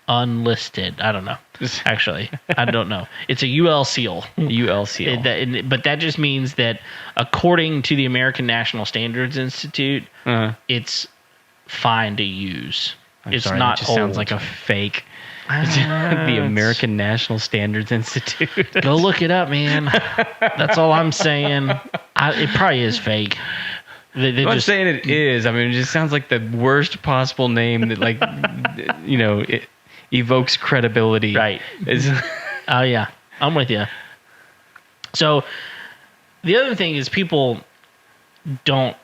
Speaker 1: Unlisted. I don't know. Actually, I don't know. It's a UL seal.
Speaker 2: UL seal.
Speaker 1: But that just means that according to the American National Standards Institute, it's fine to use. It's not
Speaker 2: it just
Speaker 1: old.
Speaker 2: Sounds like a fake. The American National Standards Institute.
Speaker 1: Go look it up, man. That's all I'm saying. It probably is fake.
Speaker 2: I'm saying it is. I mean, it just sounds like the worst possible name that, like, it evokes credibility.
Speaker 1: Right. Oh, yeah. I'm with you. So the other thing is people don't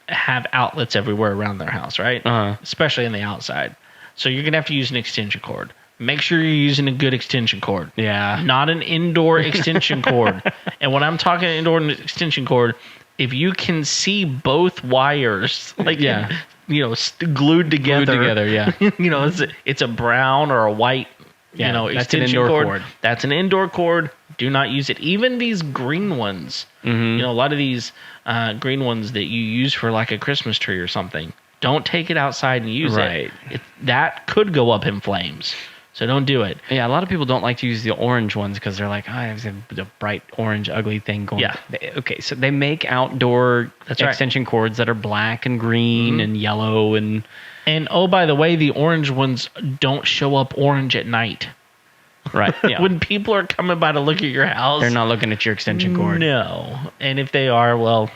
Speaker 1: have outlets everywhere around their house, right? Especially on the outside. So you're going to have to use an extension cord. Make sure you're using a good extension cord.
Speaker 2: Yeah.
Speaker 1: Not an indoor extension cord. And when I'm talking indoor extension cord, if you can see both wires, like, glued together.
Speaker 2: Yeah.
Speaker 1: It's a brown or a white, extension cord. That's an indoor cord. Do not use it. Even these green ones, a lot of these green ones that you use for like a Christmas tree or something, don't take it outside and use it. That could go up in flames. So don't do it.
Speaker 2: Yeah, a lot of people don't like to use the orange ones because they're like, I have a bright orange ugly thing going.
Speaker 1: Yeah.
Speaker 2: Okay, so they make outdoor extension cords that are black and green and yellow and
Speaker 1: oh, by the way, the orange ones don't show up orange at night.
Speaker 2: Right. Yeah.
Speaker 1: When people are coming by to look at your house,
Speaker 2: they're not looking at your extension cord.
Speaker 1: No. And if they are, well,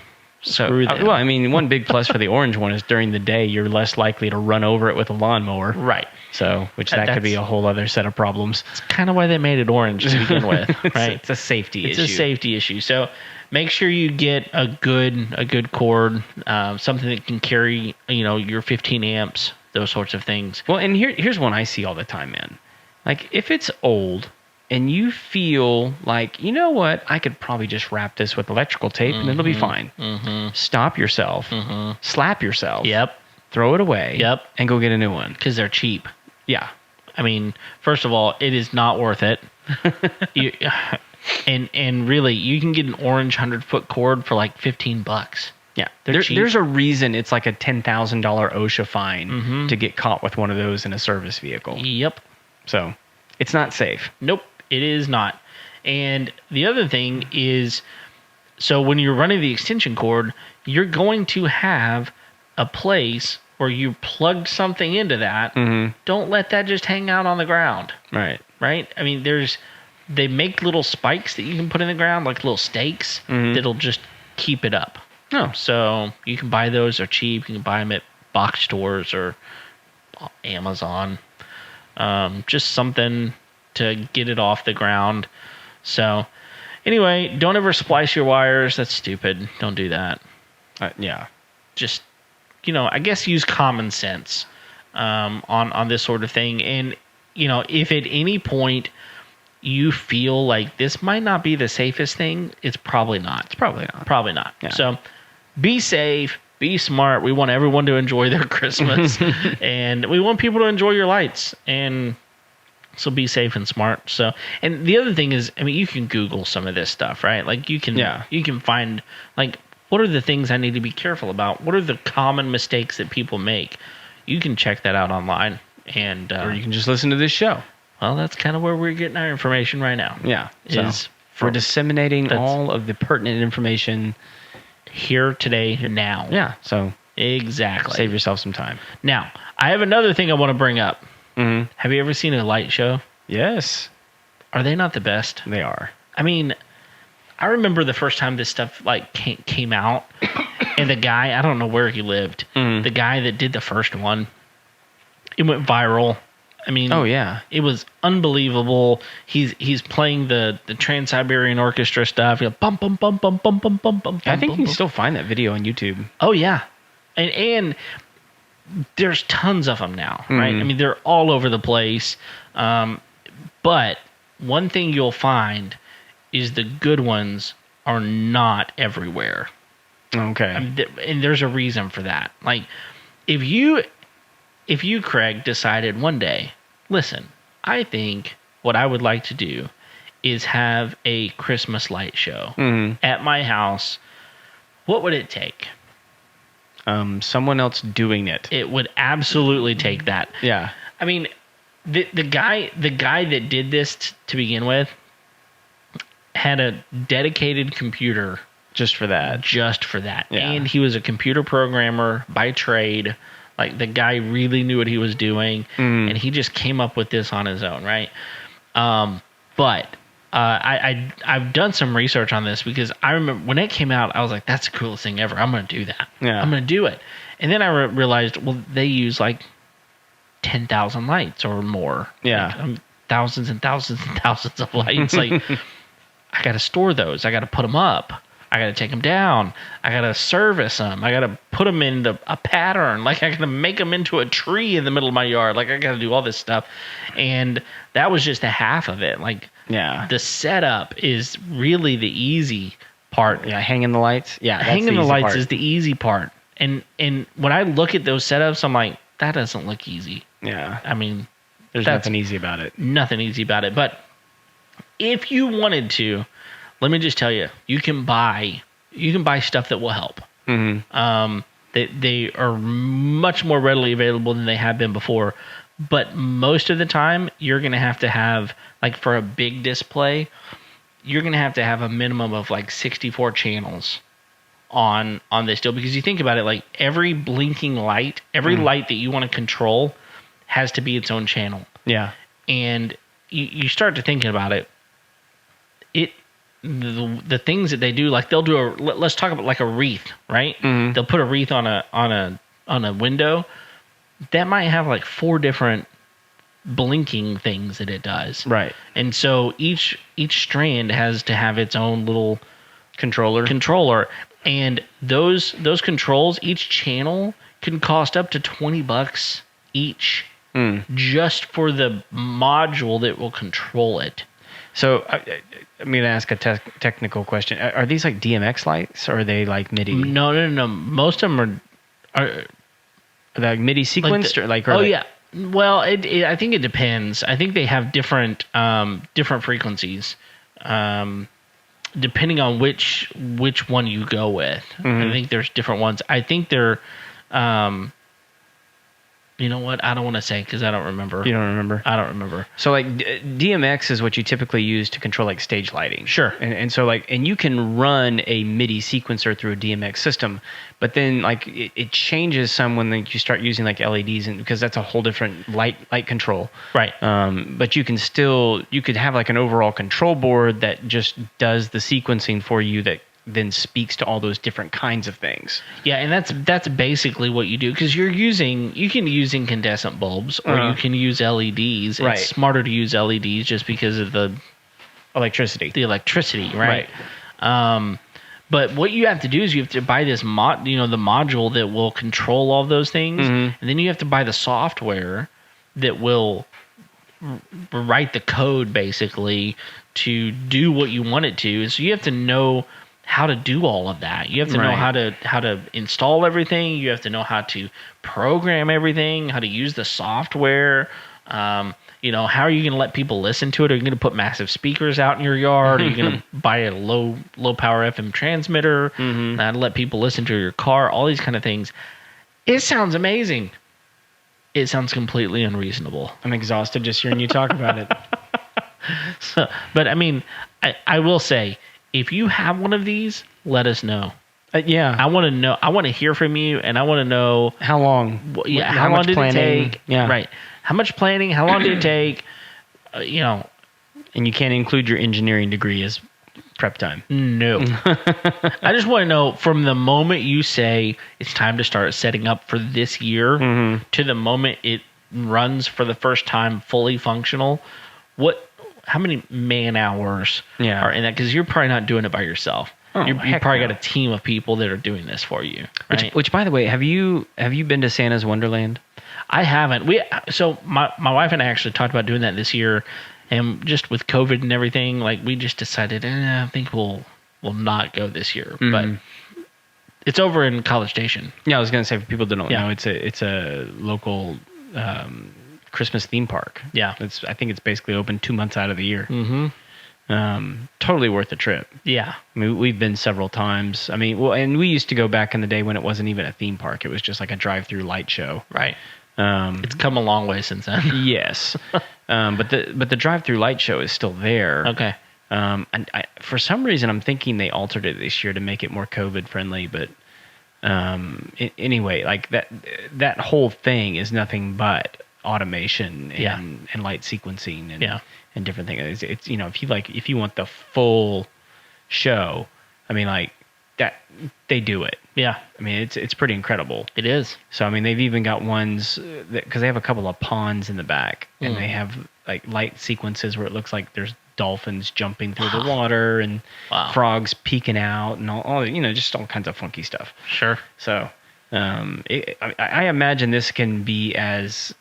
Speaker 1: screw them.
Speaker 2: Well, I mean, one big plus for the orange one is during the day you're less likely to run over it with a lawnmower.
Speaker 1: Right.
Speaker 2: So, that could be a whole other set of problems.
Speaker 1: It's kind of why they made it orange to begin with, right?
Speaker 2: It's a safety issue.
Speaker 1: It's a safety issue. So make sure you get a good cord, something that can carry, your 15 amps, those sorts of things.
Speaker 2: Well, and here's one I see all the time, man. Like, if it's old and you feel like, you know what, I could probably just wrap this with electrical tape and it'll be fine. Stop yourself. Slap yourself.
Speaker 1: Yep.
Speaker 2: Throw it away.
Speaker 1: Yep.
Speaker 2: And go get a new one.
Speaker 1: Because they're cheap.
Speaker 2: Yeah.
Speaker 1: I mean, first of all, it is not worth it. And really, you can get an orange 100-foot cord for like $15.
Speaker 2: Yeah,
Speaker 1: They're cheap.
Speaker 2: There's a reason it's like a $10,000 OSHA fine to get caught with one of those in a service vehicle.
Speaker 1: Yep.
Speaker 2: So it's not safe.
Speaker 1: Nope, it is not. And the other thing is, so when you're running the extension cord, you're going to have a place where you plug something into that. Don't let that just hang out on the ground.
Speaker 2: Right.
Speaker 1: Right? I mean, they make little spikes that you can put in the ground, like little stakes, that'll just keep it up.
Speaker 2: Oh.
Speaker 1: So you can buy those. They're cheap. You can buy them at box stores or Amazon. Just something to get it off the ground. So anyway, don't ever splice your wires. That's stupid. Don't do that.
Speaker 2: Yeah.
Speaker 1: Just, I guess use common sense on this sort of thing. And, if at any point you feel like this might not be the safest thing, it's probably not.
Speaker 2: It's probably not.
Speaker 1: Probably not.
Speaker 2: Yeah.
Speaker 1: So be safe. Be smart. We want everyone to enjoy their Christmas. And we want people to enjoy your lights. And so be safe and smart. So, and the other thing is, I mean, you can Google some of this stuff, right? Like you can find, like, what are the things I need to be careful about? What are the common mistakes that people make? You can check that out online. And
Speaker 2: or you can just listen to this show.
Speaker 1: Well, that's kind of where we're getting our information right now.
Speaker 2: Yeah. We're disseminating all of the pertinent information
Speaker 1: here today, now.
Speaker 2: Yeah. So
Speaker 1: exactly.
Speaker 2: Save yourself some time.
Speaker 1: Now, I have another thing I want to bring up. Have you ever seen a light show?
Speaker 2: Yes.
Speaker 1: Are they not the best?
Speaker 2: They are.
Speaker 1: I mean, I remember the first time this stuff like came out, and the guy, I don't know where he lived, the guy that did the first one, it went viral. I mean,
Speaker 2: oh yeah,
Speaker 1: it was unbelievable. He's playing the Trans-Siberian Orchestra stuff. Bum bum bum bum bum bum bum bum.
Speaker 2: I think you can still find that video on YouTube.
Speaker 1: Oh yeah, and there's tons of them now, right? I mean, they're all over the place. But one thing you'll find is the good ones are not everywhere.
Speaker 2: Okay.
Speaker 1: And there's a reason for that. Like, if you, Craig, decided one day, listen, I think what I would like to do is have a Christmas light show at my house, what would it take?
Speaker 2: Someone else doing it.
Speaker 1: It would absolutely take that.
Speaker 2: Yeah.
Speaker 1: I mean, the guy that did this to begin with had a dedicated computer
Speaker 2: just for that.
Speaker 1: Yeah. And he was a computer programmer by trade. Like, the guy really knew what he was doing, and he just came up with this on his own, right? But I've done some research on this because I remember when it came out, I was like, that's the coolest thing ever. I'm going to do that.
Speaker 2: Yeah.
Speaker 1: I'm going to do it. And then I realized, well, they use like 10,000 lights or more.
Speaker 2: Yeah.
Speaker 1: Like, thousands and thousands and thousands of lights. Like, I got to store those. I got to put them up. I got to take them down. I got to service them. I got to put them into a pattern. Like, I got to make them into a tree in the middle of my yard. Like, I got to do all this stuff. And that was just a half of it. Like,
Speaker 2: yeah,
Speaker 1: the setup is really the easy part.
Speaker 2: Yeah, hanging the lights. Yeah,
Speaker 1: hanging the lights is the easy part. And when I look at those setups, I'm like, that doesn't look easy.
Speaker 2: Yeah.
Speaker 1: I mean,
Speaker 2: there's nothing easy about it. Nothing
Speaker 1: easy about it. But if you wanted to, let me just tell you, you can buy stuff that will help. They are much more readily available than they have been before. But most of the time, you're going to have, like, for a big display, you're going to have a minimum of like 64 channels on this deal. Because you think about it, like, every blinking light, every light that you want to control has to be its own channel.
Speaker 2: Yeah.
Speaker 1: And you start to thinking about it, the things that they do, like, they'll do let's talk about like a wreath, right? They'll put a wreath on a window that might have like 4 different blinking things that it does,
Speaker 2: right? And
Speaker 1: so each strand has to have its own little controller, and those controls, each channel can cost up to $20 each, just for the module that will control it.
Speaker 2: So I'm going to ask a technical question. Are these like DMX lights, or are they like MIDI?
Speaker 1: No. Most of them are
Speaker 2: they like MIDI sequenced,
Speaker 1: yeah. Well, I think it depends. I think they have different frequencies. depending on which one you go with. I think there's different ones. I think they're, you know what? I don't want to say because I don't remember.
Speaker 2: You don't remember?
Speaker 1: I don't remember.
Speaker 2: So like DMX is what you typically use to control like stage lighting.
Speaker 1: Sure.
Speaker 2: And so like, and you can run a MIDI sequencer through a DMX system, but then like it changes some when like you start using like LEDs, and because that's a whole different light control.
Speaker 1: Right.
Speaker 2: But you could have like an overall control board that just does the sequencing for you that then speaks to all those different kinds of things.
Speaker 1: Yeah, and that's basically what you do, because you can use incandescent bulbs, or you can use LEDs.
Speaker 2: Right.
Speaker 1: It's smarter to use LEDs just because of the
Speaker 2: electricity,
Speaker 1: right? But what you have to do is you have to buy this the module that will control all those things, and then you have to buy the software that will write the code basically to do what you want it to. So you have to know how to do all of that. You have to know how to install everything. You have to know how to program everything, how to use the software. How are you going to let people listen to it? Are you going to put massive speakers out in your yard? Are you going to buy a low power FM transmitter to let people listen to your car? All these kind of things. It sounds amazing. It sounds completely unreasonable.
Speaker 2: I'm exhausted just hearing you talk about it.
Speaker 1: But I mean, I will say, if you have one of these, let us know.
Speaker 2: Yeah,
Speaker 1: I want to know. I want to hear from you, and I want to know
Speaker 2: how long.
Speaker 1: How long did
Speaker 2: planning,
Speaker 1: it take?
Speaker 2: Yeah,
Speaker 1: right. How much planning? How long did it take?
Speaker 2: And you can't include your engineering degree as prep time.
Speaker 1: No. I just want to know, from the moment you say it's time to start setting up for this year to the moment it runs for the first time fully functional, how many man hours are in that? Because you're probably not doing it by yourself. You probably got a team of people that are doing this for you. Right?
Speaker 2: Which, by the way, have you been to Santa's Wonderland?
Speaker 1: I haven't. So my wife and I actually talked about doing that this year, and just with COVID and everything, like we just decided, I think we'll not go this year. But it's over in College Station.
Speaker 2: Yeah, I was gonna say, for people that don't know, it's a local Christmas theme park.
Speaker 1: Yeah,
Speaker 2: I think it's basically open 2 months out of the year. Totally worth the trip.
Speaker 1: Yeah,
Speaker 2: I mean, we've been several times. I mean, and we used to go back in the day when it wasn't even a theme park; it was just like a drive-through light show.
Speaker 1: Right. It's come a long way since then.
Speaker 2: Yes, but the drive-through light show is still there.
Speaker 1: Okay.
Speaker 2: And for some reason, I'm thinking they altered it this year to make it more COVID friendly. But anyway, like that whole thing is nothing but automation and light sequencing and different things. It's if you want the full show, I mean, like that, they do it.
Speaker 1: Yeah.
Speaker 2: I mean, it's pretty incredible.
Speaker 1: It is.
Speaker 2: So I mean, they've even got ones because they have a couple of ponds in the back, and they have like light sequences where it looks like there's dolphins jumping through the water and frogs peeking out and all just all kinds of funky stuff.
Speaker 1: Sure.
Speaker 2: So I imagine this can be as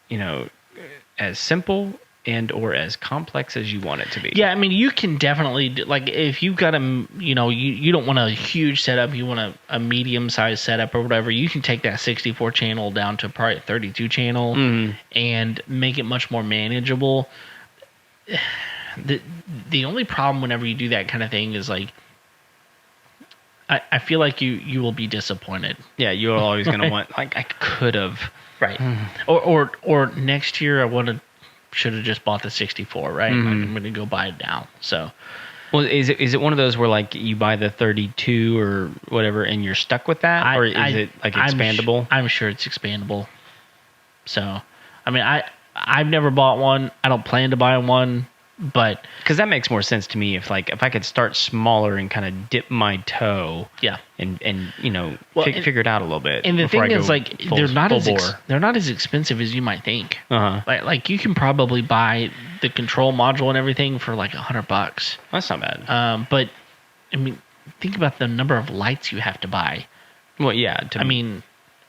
Speaker 2: as simple and or as complex as you want it to be.
Speaker 1: Yeah, I mean, you can definitely, like, if you've got you don't want a huge setup, you want a medium-sized setup or whatever, you can take that 64 channel down to probably a 32 channel and make it much more manageable. The only problem whenever you do that kind of thing is, like, I feel like you will be disappointed.
Speaker 2: Yeah, you're always going to want, like, I could have.
Speaker 1: Right. Or next year I should have just bought the 64, right? I'm going to go buy it now. So,
Speaker 2: well, is it one of those where like you buy the 32 or whatever and you're stuck with that, or is it like expandable?
Speaker 1: I'm sure it's expandable. So, I mean, I've never bought one. I don't plan to buy one, but
Speaker 2: because that makes more sense to me. If I could start smaller and kind of dip my toe, and figure it out a little bit.
Speaker 1: And the thing is, like, they're not as expensive as you might think. Like you can probably buy the control module and everything for like $100.
Speaker 2: That's not bad.
Speaker 1: But I mean, think about the number of lights you have to buy.
Speaker 2: Well, yeah.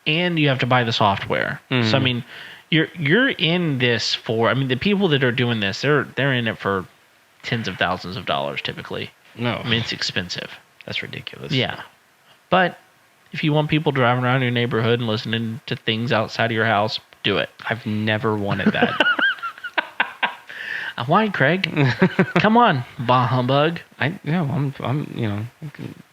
Speaker 1: And you have to buy the software. So I mean, you're in this for. I mean, the people that are doing this, they're in it for tens of thousands of dollars typically.
Speaker 2: No,
Speaker 1: I mean, it's expensive.
Speaker 2: That's ridiculous.
Speaker 1: Yeah. But if you want people driving around your neighborhood and listening to things outside of your house, do it.
Speaker 2: I've never wanted that.
Speaker 1: Why, Craig? Come on, bah humbug.
Speaker 2: I'm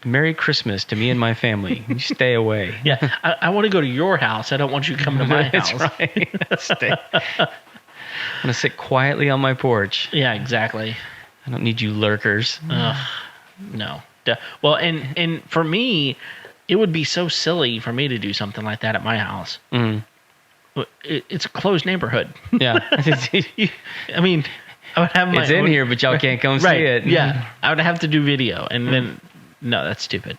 Speaker 2: Merry Christmas to me and my family. You stay away.
Speaker 1: Yeah, I want to go to your house. I don't want you to come to my house.
Speaker 2: That's right. I'm going to sit quietly on my porch.
Speaker 1: Yeah, exactly.
Speaker 2: I don't need you lurkers.
Speaker 1: No. Well, and for me, it would be so silly for me to do something like that at my house.
Speaker 2: Mm.
Speaker 1: It's a closed neighborhood.
Speaker 2: Yeah.
Speaker 1: I mean, I would have my
Speaker 2: It's in here, but y'all can't come see it.
Speaker 1: Yeah. I would have to do video. And then, no, that's stupid.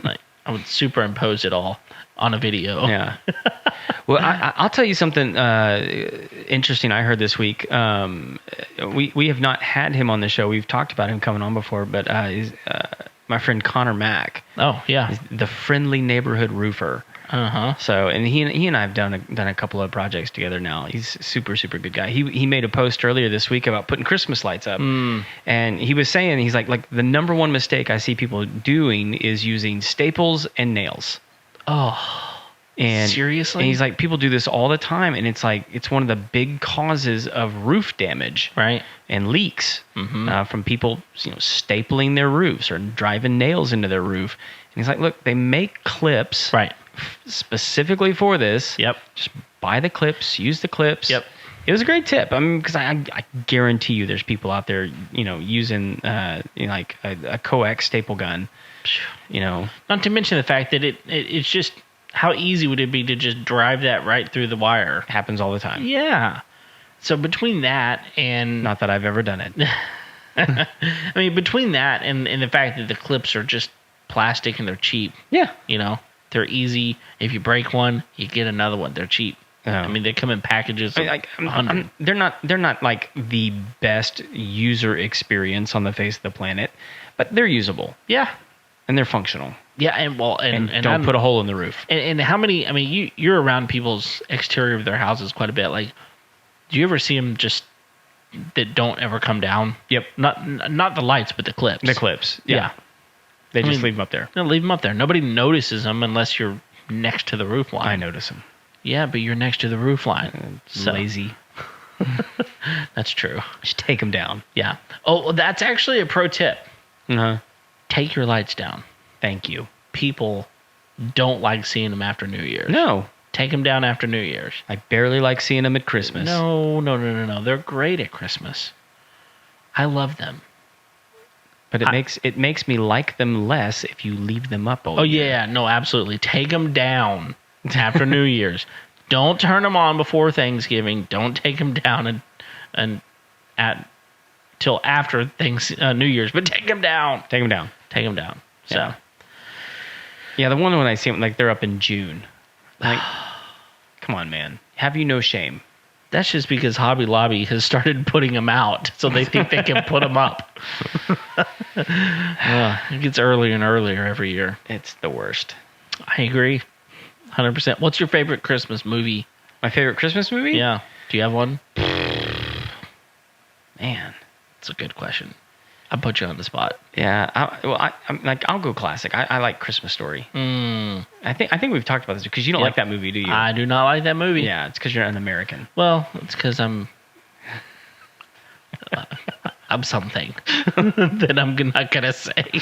Speaker 1: Like, I would superimpose it all on a video.
Speaker 2: Yeah. Well, I'll tell you something interesting I heard this week. We have not had him on the show. We've talked about him coming on before, but my friend Connor Mack.
Speaker 1: Oh, yeah.
Speaker 2: The friendly neighborhood roofer.
Speaker 1: Uh-huh.
Speaker 2: So, and he and I have done a couple of projects together now. He's a super, super good guy. He made a post earlier this week about putting Christmas lights up. And he was saying, he's like the number one mistake I see people doing is using staples and nails.
Speaker 1: Oh.
Speaker 2: And
Speaker 1: seriously?
Speaker 2: And he's like, people do this all the time, and it's like it's one of the big causes of roof damage,
Speaker 1: right?
Speaker 2: And leaks from people, stapling their roofs or driving nails into their roof. And he's like, look, they make clips,
Speaker 1: right,
Speaker 2: specifically for this.
Speaker 1: Yep.
Speaker 2: Just buy the clips, use the clips.
Speaker 1: Yep.
Speaker 2: It was a great tip. I mean, because I guarantee you, there's people out there, using like a coax staple gun.
Speaker 1: Not to mention the fact that it's just. How easy would it be to just drive that right through the wire?
Speaker 2: Happens all the time.
Speaker 1: Yeah. So between that and...
Speaker 2: Not that I've ever done it.
Speaker 1: I mean, between that and the fact that the clips are just plastic and they're cheap.
Speaker 2: Yeah.
Speaker 1: They're easy. If you break one, you get another one. They're cheap. Oh. I mean, they come in packages of 100.
Speaker 2: They're not like the best user experience on the face of the planet, but they're usable.
Speaker 1: Yeah.
Speaker 2: And they're functional.
Speaker 1: Yeah, and
Speaker 2: don't put a hole in the roof.
Speaker 1: And how many? I mean, you're around people's exterior of their houses quite a bit. Like, do you ever see them just that don't ever come down?
Speaker 2: Yep.
Speaker 1: Not the lights, but the clips.
Speaker 2: The clips. Yeah. They just leave them up there.
Speaker 1: No, leave them up there. Nobody notices them unless you're next to the roof line.
Speaker 2: I notice them.
Speaker 1: Yeah, but you're next to the roof line.
Speaker 2: Lazy.
Speaker 1: That's true.
Speaker 2: Just take them down.
Speaker 1: Yeah. Oh, that's actually a pro tip.
Speaker 2: Uh-huh.
Speaker 1: Take your lights down.
Speaker 2: Thank you.
Speaker 1: People don't like seeing them after New Year's.
Speaker 2: No.
Speaker 1: Take them down after New Year's.
Speaker 2: I barely like seeing them at Christmas.
Speaker 1: No. They're great at Christmas. I love them.
Speaker 2: But it makes me like them less if you leave them up all year.
Speaker 1: Yeah, no, absolutely. Take them down after New Year's. Don't turn them on before Thanksgiving. Don't take them down till after New Year's. But take them down.
Speaker 2: Take them down.
Speaker 1: Take them down. So.
Speaker 2: Yeah, the one when I see them, like, they're up in June. Like, come on, man. Have you no shame?
Speaker 1: That's just because Hobby Lobby has started putting them out, so they think they can put them up. It gets earlier and earlier every year.
Speaker 2: It's the worst.
Speaker 1: I agree. 100%. What's your favorite Christmas movie?
Speaker 2: My favorite Christmas movie?
Speaker 1: Yeah. Do you have one?
Speaker 2: Man.
Speaker 1: That's a good question. I put you on the spot.
Speaker 2: Yeah, I'll go classic. I like Christmas Story. I think we've talked about this because you don't like that movie, do you?
Speaker 1: I do not like that movie.
Speaker 2: Yeah, it's because you're an American.
Speaker 1: Well, it's because I'm something that I'm not gonna say.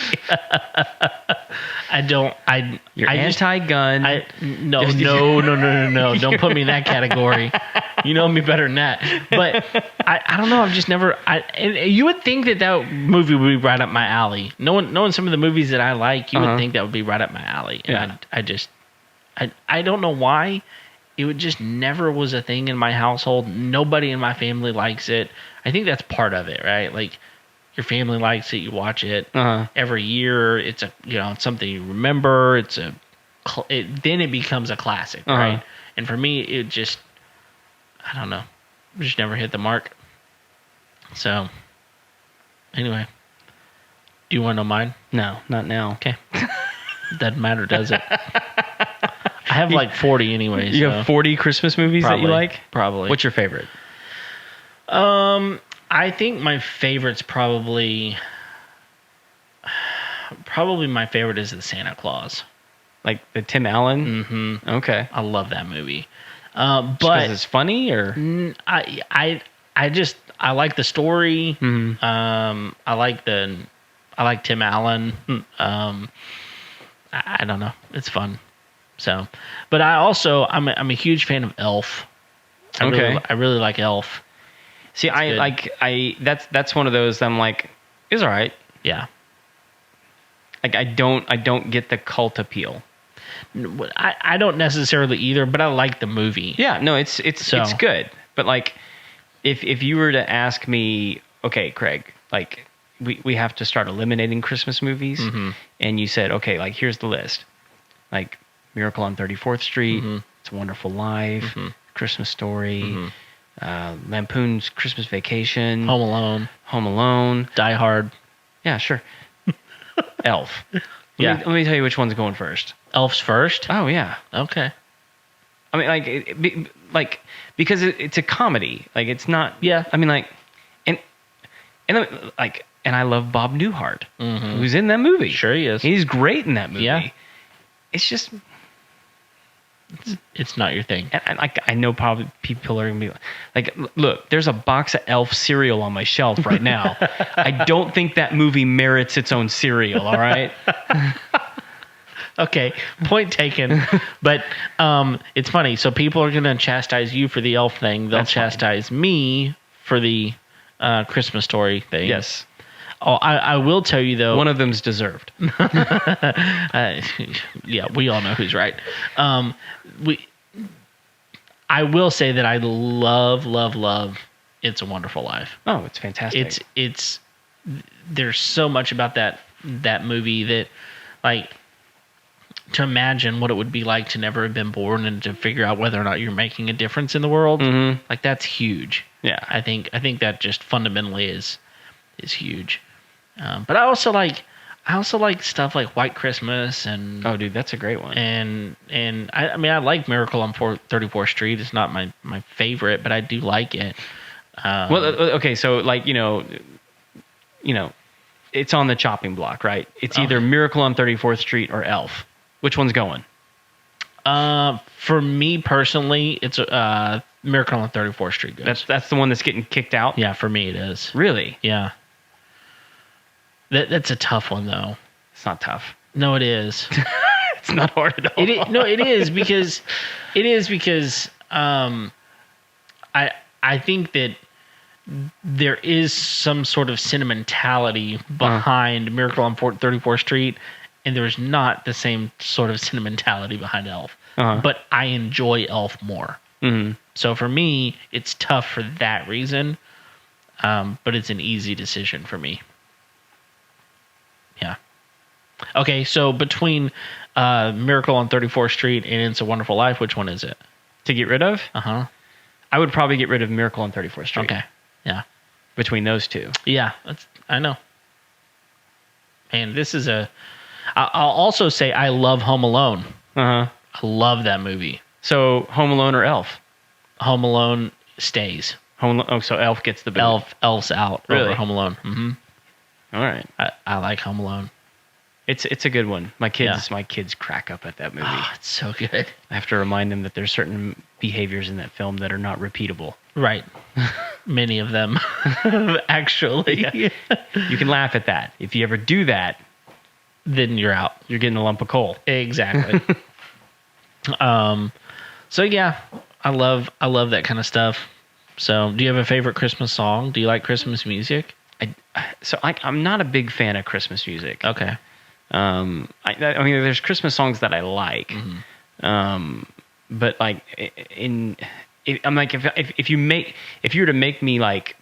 Speaker 2: You're anti-gun.
Speaker 1: No. Don't put me in that category. You know me better than that. But I don't know. I've just never. And you would think that movie would be right up my alley. Knowing some of the movies that I like, you would think that would be right up my alley. And I don't know why. It just never was a thing in my household. Nobody in my family likes it. I think that's part of it, right? Like, your family likes it, you watch it every year. It's it's something you remember. Then it becomes a classic, right? And for me, it just, I don't know, just never hit the mark. So, anyway, do you want to know mine?
Speaker 2: No, not now.
Speaker 1: Okay, doesn't matter, does it? I have like 40 anyways.
Speaker 2: You have 40 Christmas movies that you like?
Speaker 1: Probably.
Speaker 2: What's your favorite?
Speaker 1: I think my favorite's probably my favorite is the Santa Claus.
Speaker 2: Like the Tim Allen?
Speaker 1: Mm-hmm.
Speaker 2: Okay.
Speaker 1: I love that movie.
Speaker 2: But because it's funny, or
Speaker 1: I I like the story.
Speaker 2: Mm-hmm.
Speaker 1: I like Tim Allen. I don't know. It's fun. So, but I'm a huge fan of Elf. I really like Elf.
Speaker 2: See, that's one of those I'm like, it's all right.
Speaker 1: Yeah.
Speaker 2: Like I don't get the cult appeal.
Speaker 1: I don't necessarily either, but I like the movie.
Speaker 2: Yeah, no, it's good. But like, if you were to ask me, okay, Craig, like we have to start eliminating Christmas movies, and you said, okay, like here's the list, like Miracle on 34th Street, It's a Wonderful Life, Christmas Story, Lampoon's Christmas Vacation,
Speaker 1: Home Alone, Die Hard.
Speaker 2: Yeah, sure. Elf. Let me tell you which one's going first.
Speaker 1: Elf's first?
Speaker 2: Oh yeah.
Speaker 1: Okay.
Speaker 2: I mean, because it's a comedy. Like it's not.
Speaker 1: Yeah.
Speaker 2: I mean, like, and I love Bob Newhart, who's in that movie.
Speaker 1: Sure, he is.
Speaker 2: He's great in that movie.
Speaker 1: Yeah.
Speaker 2: It's just.
Speaker 1: It's not your thing.
Speaker 2: And I know probably people are gonna be like, look, there's a box of Elf cereal on my shelf right now. I don't think that movie merits its own cereal. All right.
Speaker 1: Okay, point taken. But it's funny. So people are gonna chastise you for the Elf thing. They'll chastise me for the Christmas Story thing.
Speaker 2: Yes.
Speaker 1: Oh, I will tell you though.
Speaker 2: One of them's deserved.
Speaker 1: Yeah, we all know who's right. I will say that I love It's a Wonderful Life.
Speaker 2: Oh, it's fantastic.
Speaker 1: It's there's so much about that movie that, like, to imagine what it would be like to never have been born and to figure out whether or not you're making a difference in the world. Like, that's huge.
Speaker 2: Yeah.
Speaker 1: I think that just fundamentally is huge. But I also like stuff like White Christmas and
Speaker 2: oh, dude, that's a great one.
Speaker 1: And I mean I like Miracle on 34th Street. It's not my favorite, but I do like it.
Speaker 2: Well, okay, so like you know, it's on the chopping block, right? It's either Miracle on 34th Street or Elf. Which one's going?
Speaker 1: For me personally, it's Miracle on 34th Street goes.
Speaker 2: That's the one that's getting kicked out?
Speaker 1: Yeah, for me it is.
Speaker 2: Really?
Speaker 1: Yeah. That's a tough one though.
Speaker 2: It's not tough.
Speaker 1: No, it is.
Speaker 2: It's not hard at all.
Speaker 1: It is because I think that there is some sort of sentimentality behind Miracle on 34th Street, and there's not the same sort of sentimentality behind Elf. But I enjoy Elf more. So for me, it's tough for that reason, but it's an easy decision for me. Yeah. Okay, so between Miracle on 34th Street and It's a Wonderful Life, which one is it?
Speaker 2: To get rid of?
Speaker 1: I
Speaker 2: would probably get rid of Miracle on 34th Street.
Speaker 1: Okay. Yeah.
Speaker 2: Between those two.
Speaker 1: Yeah, I know. And this is I'll also say I love Home Alone. I love that movie.
Speaker 2: So Home Alone or Elf?
Speaker 1: Home Alone stays.
Speaker 2: So Elf gets the boot.
Speaker 1: Elf's out over Home Alone.
Speaker 2: All right.
Speaker 1: I like Home Alone.
Speaker 2: It's a good one. My kids crack up at that movie.
Speaker 1: Oh, it's so good.
Speaker 2: I have to remind them that there's certain behaviors in that film that are not repeatable.
Speaker 1: Right. Many of them, actually.
Speaker 2: Yeah. You can laugh at that. If you ever do that,
Speaker 1: then you're out.
Speaker 2: You're getting a lump of coal.
Speaker 1: Exactly. So yeah, I love that kind of stuff. So, do you have a favorite Christmas song? Do you like Christmas music?
Speaker 2: I'm not a big fan of Christmas music.
Speaker 1: Okay.
Speaker 2: I mean, there's Christmas songs that I like, but like if you were to make me like,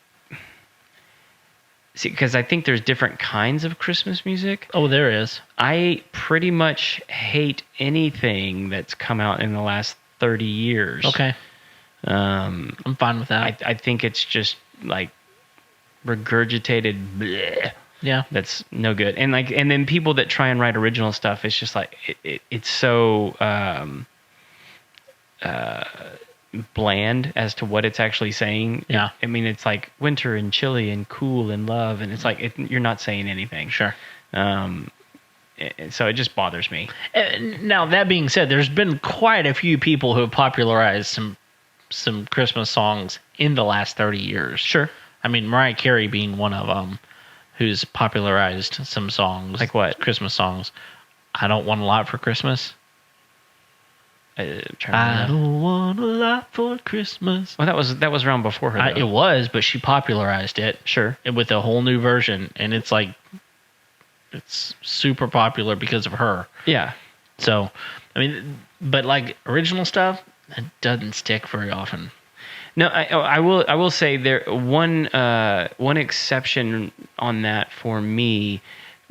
Speaker 2: see, because I think there's different kinds of Christmas music.
Speaker 1: Oh, there is.
Speaker 2: I pretty much hate anything that's come out in the last 30 years.
Speaker 1: Okay. I'm fine with that.
Speaker 2: I think it's just like regurgitated bleh.
Speaker 1: Yeah,
Speaker 2: that's no good. And then people that try and write original stuff, it's just like it's so bland as to what it's actually saying.
Speaker 1: Yeah,
Speaker 2: I mean, it's like winter and chilly and cool and love, and it's like you're not saying anything.
Speaker 1: Sure.
Speaker 2: So it just bothers me.
Speaker 1: Now that being said, there's been quite a few people who have popularized some Christmas songs in the last 30 years.
Speaker 2: Sure.
Speaker 1: I mean, Mariah Carey being one of them, who's popularized some songs.
Speaker 2: Like what?
Speaker 1: Christmas songs. I Don't Want a Lot for Christmas.
Speaker 2: I
Speaker 1: don't want a lot for Christmas.
Speaker 2: Well, that was around before her.
Speaker 1: It was, but she popularized it.
Speaker 2: Sure.
Speaker 1: With a whole new version, and it's like it's super popular because of her.
Speaker 2: Yeah.
Speaker 1: So, I mean, but like original stuff, it doesn't stick very often.
Speaker 2: No, I will say there one exception on that for me,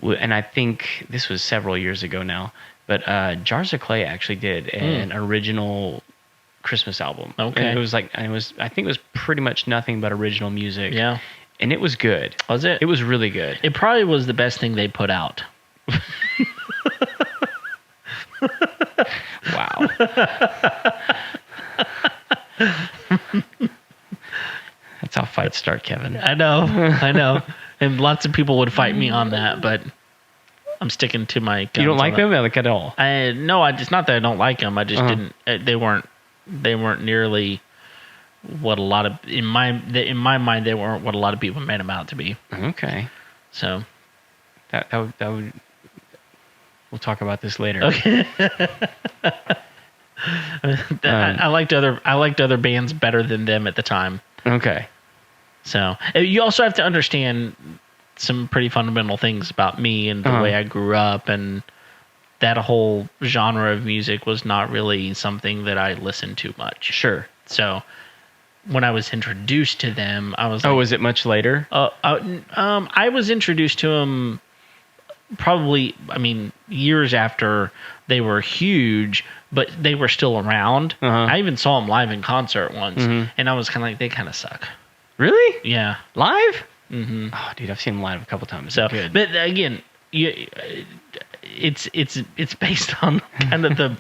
Speaker 2: and I think this was several years ago now. But Jars of Clay actually did an original Christmas album.
Speaker 1: Okay.
Speaker 2: And I think it was pretty much nothing but original music.
Speaker 1: Yeah.
Speaker 2: And it was good.
Speaker 1: Was it?
Speaker 2: It was really good.
Speaker 1: It probably was the best thing they put out.
Speaker 2: Wow. That's how fights start, Kevin.
Speaker 1: I know. And lots of people would fight me on that, but I'm sticking to my guns.
Speaker 2: You don't like them like at all?
Speaker 1: No, it's not that I don't like them. I just didn't. They weren't nearly what a lot of in my mind they weren't what a lot of people made them out to be.
Speaker 2: Okay.
Speaker 1: So
Speaker 2: that would we'll talk about this later.
Speaker 1: Okay. I liked other bands better than them at the time.
Speaker 2: Okay.
Speaker 1: So you also have to understand some pretty fundamental things about me and the way I grew up, and that whole genre of music was not really something that I listened to much.
Speaker 2: Sure.
Speaker 1: So when I was introduced to them, I was
Speaker 2: was it much later?
Speaker 1: I was introduced to them probably, years after they were huge, but they were still around. I even saw them live in concert once, and I was kind of like, they kind of suck.
Speaker 2: Really?
Speaker 1: Yeah.
Speaker 2: Live? Mm-hmm. Oh, dude, I've seen them live a couple times.
Speaker 1: So,
Speaker 2: good.
Speaker 1: But again, it's based on kind of the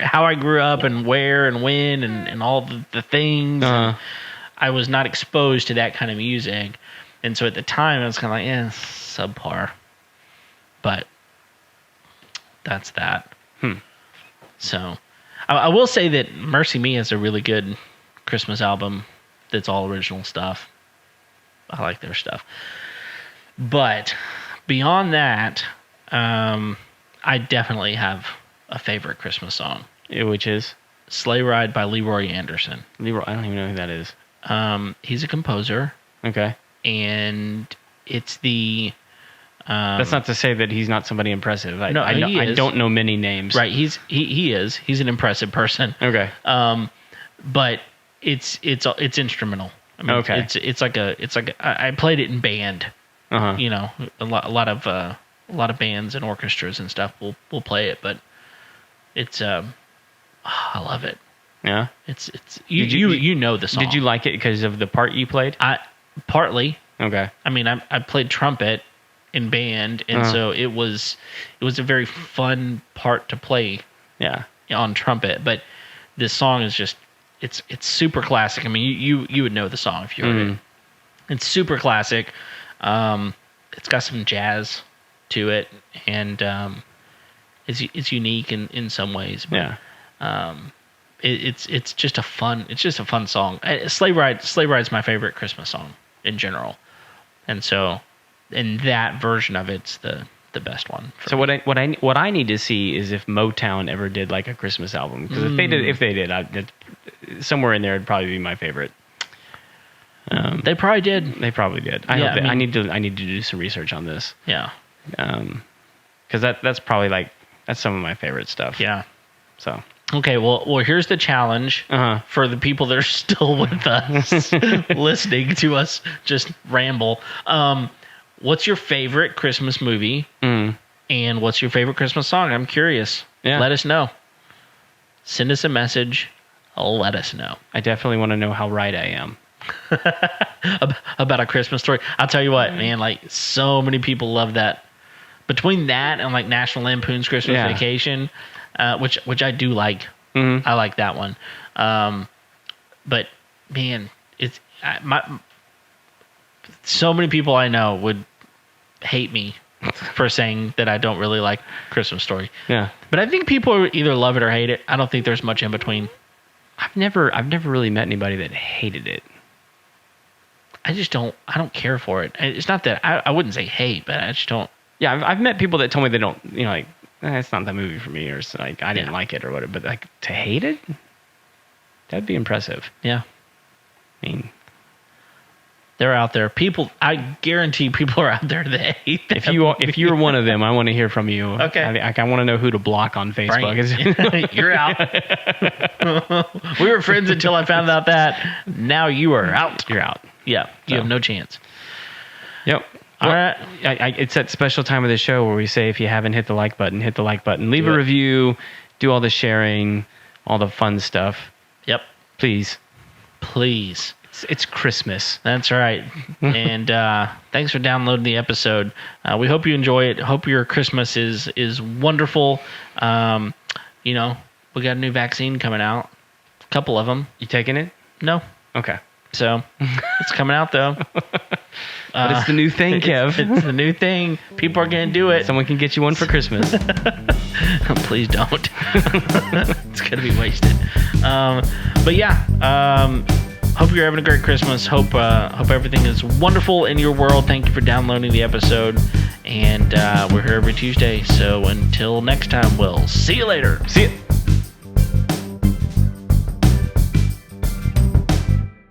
Speaker 1: how I grew up and where and when and all the things. I was not exposed to that kind of music, and so at the time I was kind of like, subpar. But that's that. So I will say that Mercy Me is a really good Christmas album that's all original stuff. I like their stuff. But beyond that, I definitely have a favorite Christmas song.
Speaker 2: Which is?
Speaker 1: Sleigh Ride by Leroy Anderson.
Speaker 2: Leroy, I don't even know who that is.
Speaker 1: He's a composer.
Speaker 2: Okay.
Speaker 1: And it's the...
Speaker 2: that's not to say that he's not somebody impressive. I don't know many names.
Speaker 1: Right, he is. He's an impressive person.
Speaker 2: Okay.
Speaker 1: But it's instrumental.
Speaker 2: Okay.
Speaker 1: It's like I played it in band. You know, a lot of bands and orchestras and stuff will play it, but it's I love it.
Speaker 2: Yeah.
Speaker 1: It's you know the song.
Speaker 2: Did you like it because of the part you played?
Speaker 1: Partly.
Speaker 2: Okay.
Speaker 1: I played trumpet in band, and so it was a very fun part to play.
Speaker 2: Yeah.
Speaker 1: On trumpet, but this song is just it's super classic. You would know the song if you heard it. It's super classic. It's got some jazz to it, and it's unique in some ways. But, it's just a fun song. Sleigh Ride's my favorite Christmas song in general, and so in that version of it's the best one.
Speaker 2: So what I need to see is if Motown ever did like a Christmas album, because if they did, somewhere in there it'd probably be my favorite.
Speaker 1: They probably did.
Speaker 2: They probably did. I need to do some research on this.
Speaker 1: Yeah.
Speaker 2: Because that's probably that's some of my favorite stuff.
Speaker 1: Yeah.
Speaker 2: So.
Speaker 1: Okay, well, here's the challenge for the people that are still with us, listening to us just ramble. What's your favorite Christmas movie? And what's your favorite Christmas song? I'm curious.
Speaker 2: Yeah.
Speaker 1: Let us know. Send us a message. Let us know.
Speaker 2: I definitely want to know how right I am.
Speaker 1: About A Christmas Story. I'll tell you what, man, so many people love that. Between that and National Lampoon's Christmas Vacation, which I do like. I like that one. But man, so many people I know would hate me for saying that I don't really like Christmas Story.
Speaker 2: Yeah.
Speaker 1: But I think people either love it or hate it. I don't think there's much in between.
Speaker 2: I've never really met anybody that hated it.
Speaker 1: I don't care for it. It's not that I wouldn't say hate, but I just don't.
Speaker 2: Yeah, I've met people that told me they don't, like, it's not that movie for me, or it's like, I didn't like it or whatever. But like, to hate it, that'd be impressive.
Speaker 1: Yeah.
Speaker 2: I mean,
Speaker 1: they're out there. People, I guarantee people are out there that hate that.
Speaker 2: If you're one of them, I want to hear from you.
Speaker 1: Okay.
Speaker 2: I want to know who to block on Facebook.
Speaker 1: You're out. We were friends until I found out that. Now you are out.
Speaker 2: You're out.
Speaker 1: Yeah. You have no chance.
Speaker 2: Yep.
Speaker 1: All right.
Speaker 2: It's that special time of the show where we say, if you haven't hit the like button, hit the like button. Leave a review. Do all the sharing, all the fun stuff.
Speaker 1: Yep.
Speaker 2: Please.
Speaker 1: It's
Speaker 2: Christmas.
Speaker 1: That's right. And thanks for downloading the episode. We hope you enjoy it. Hope your Christmas is wonderful. We got a new vaccine coming out. A couple of them.
Speaker 2: You taking it?
Speaker 1: No.
Speaker 2: Okay.
Speaker 1: So it's coming out though.
Speaker 2: But it's the new thing, Kev.
Speaker 1: It's the new thing. People are going to do it.
Speaker 2: Someone can get you one for Christmas.
Speaker 1: Please don't. It's going to be wasted. But yeah, hope you're having a great Christmas. Hope everything is wonderful in your world. Thank you for downloading the episode. And we're here every Tuesday. So until next time, we'll see you later.
Speaker 2: See you.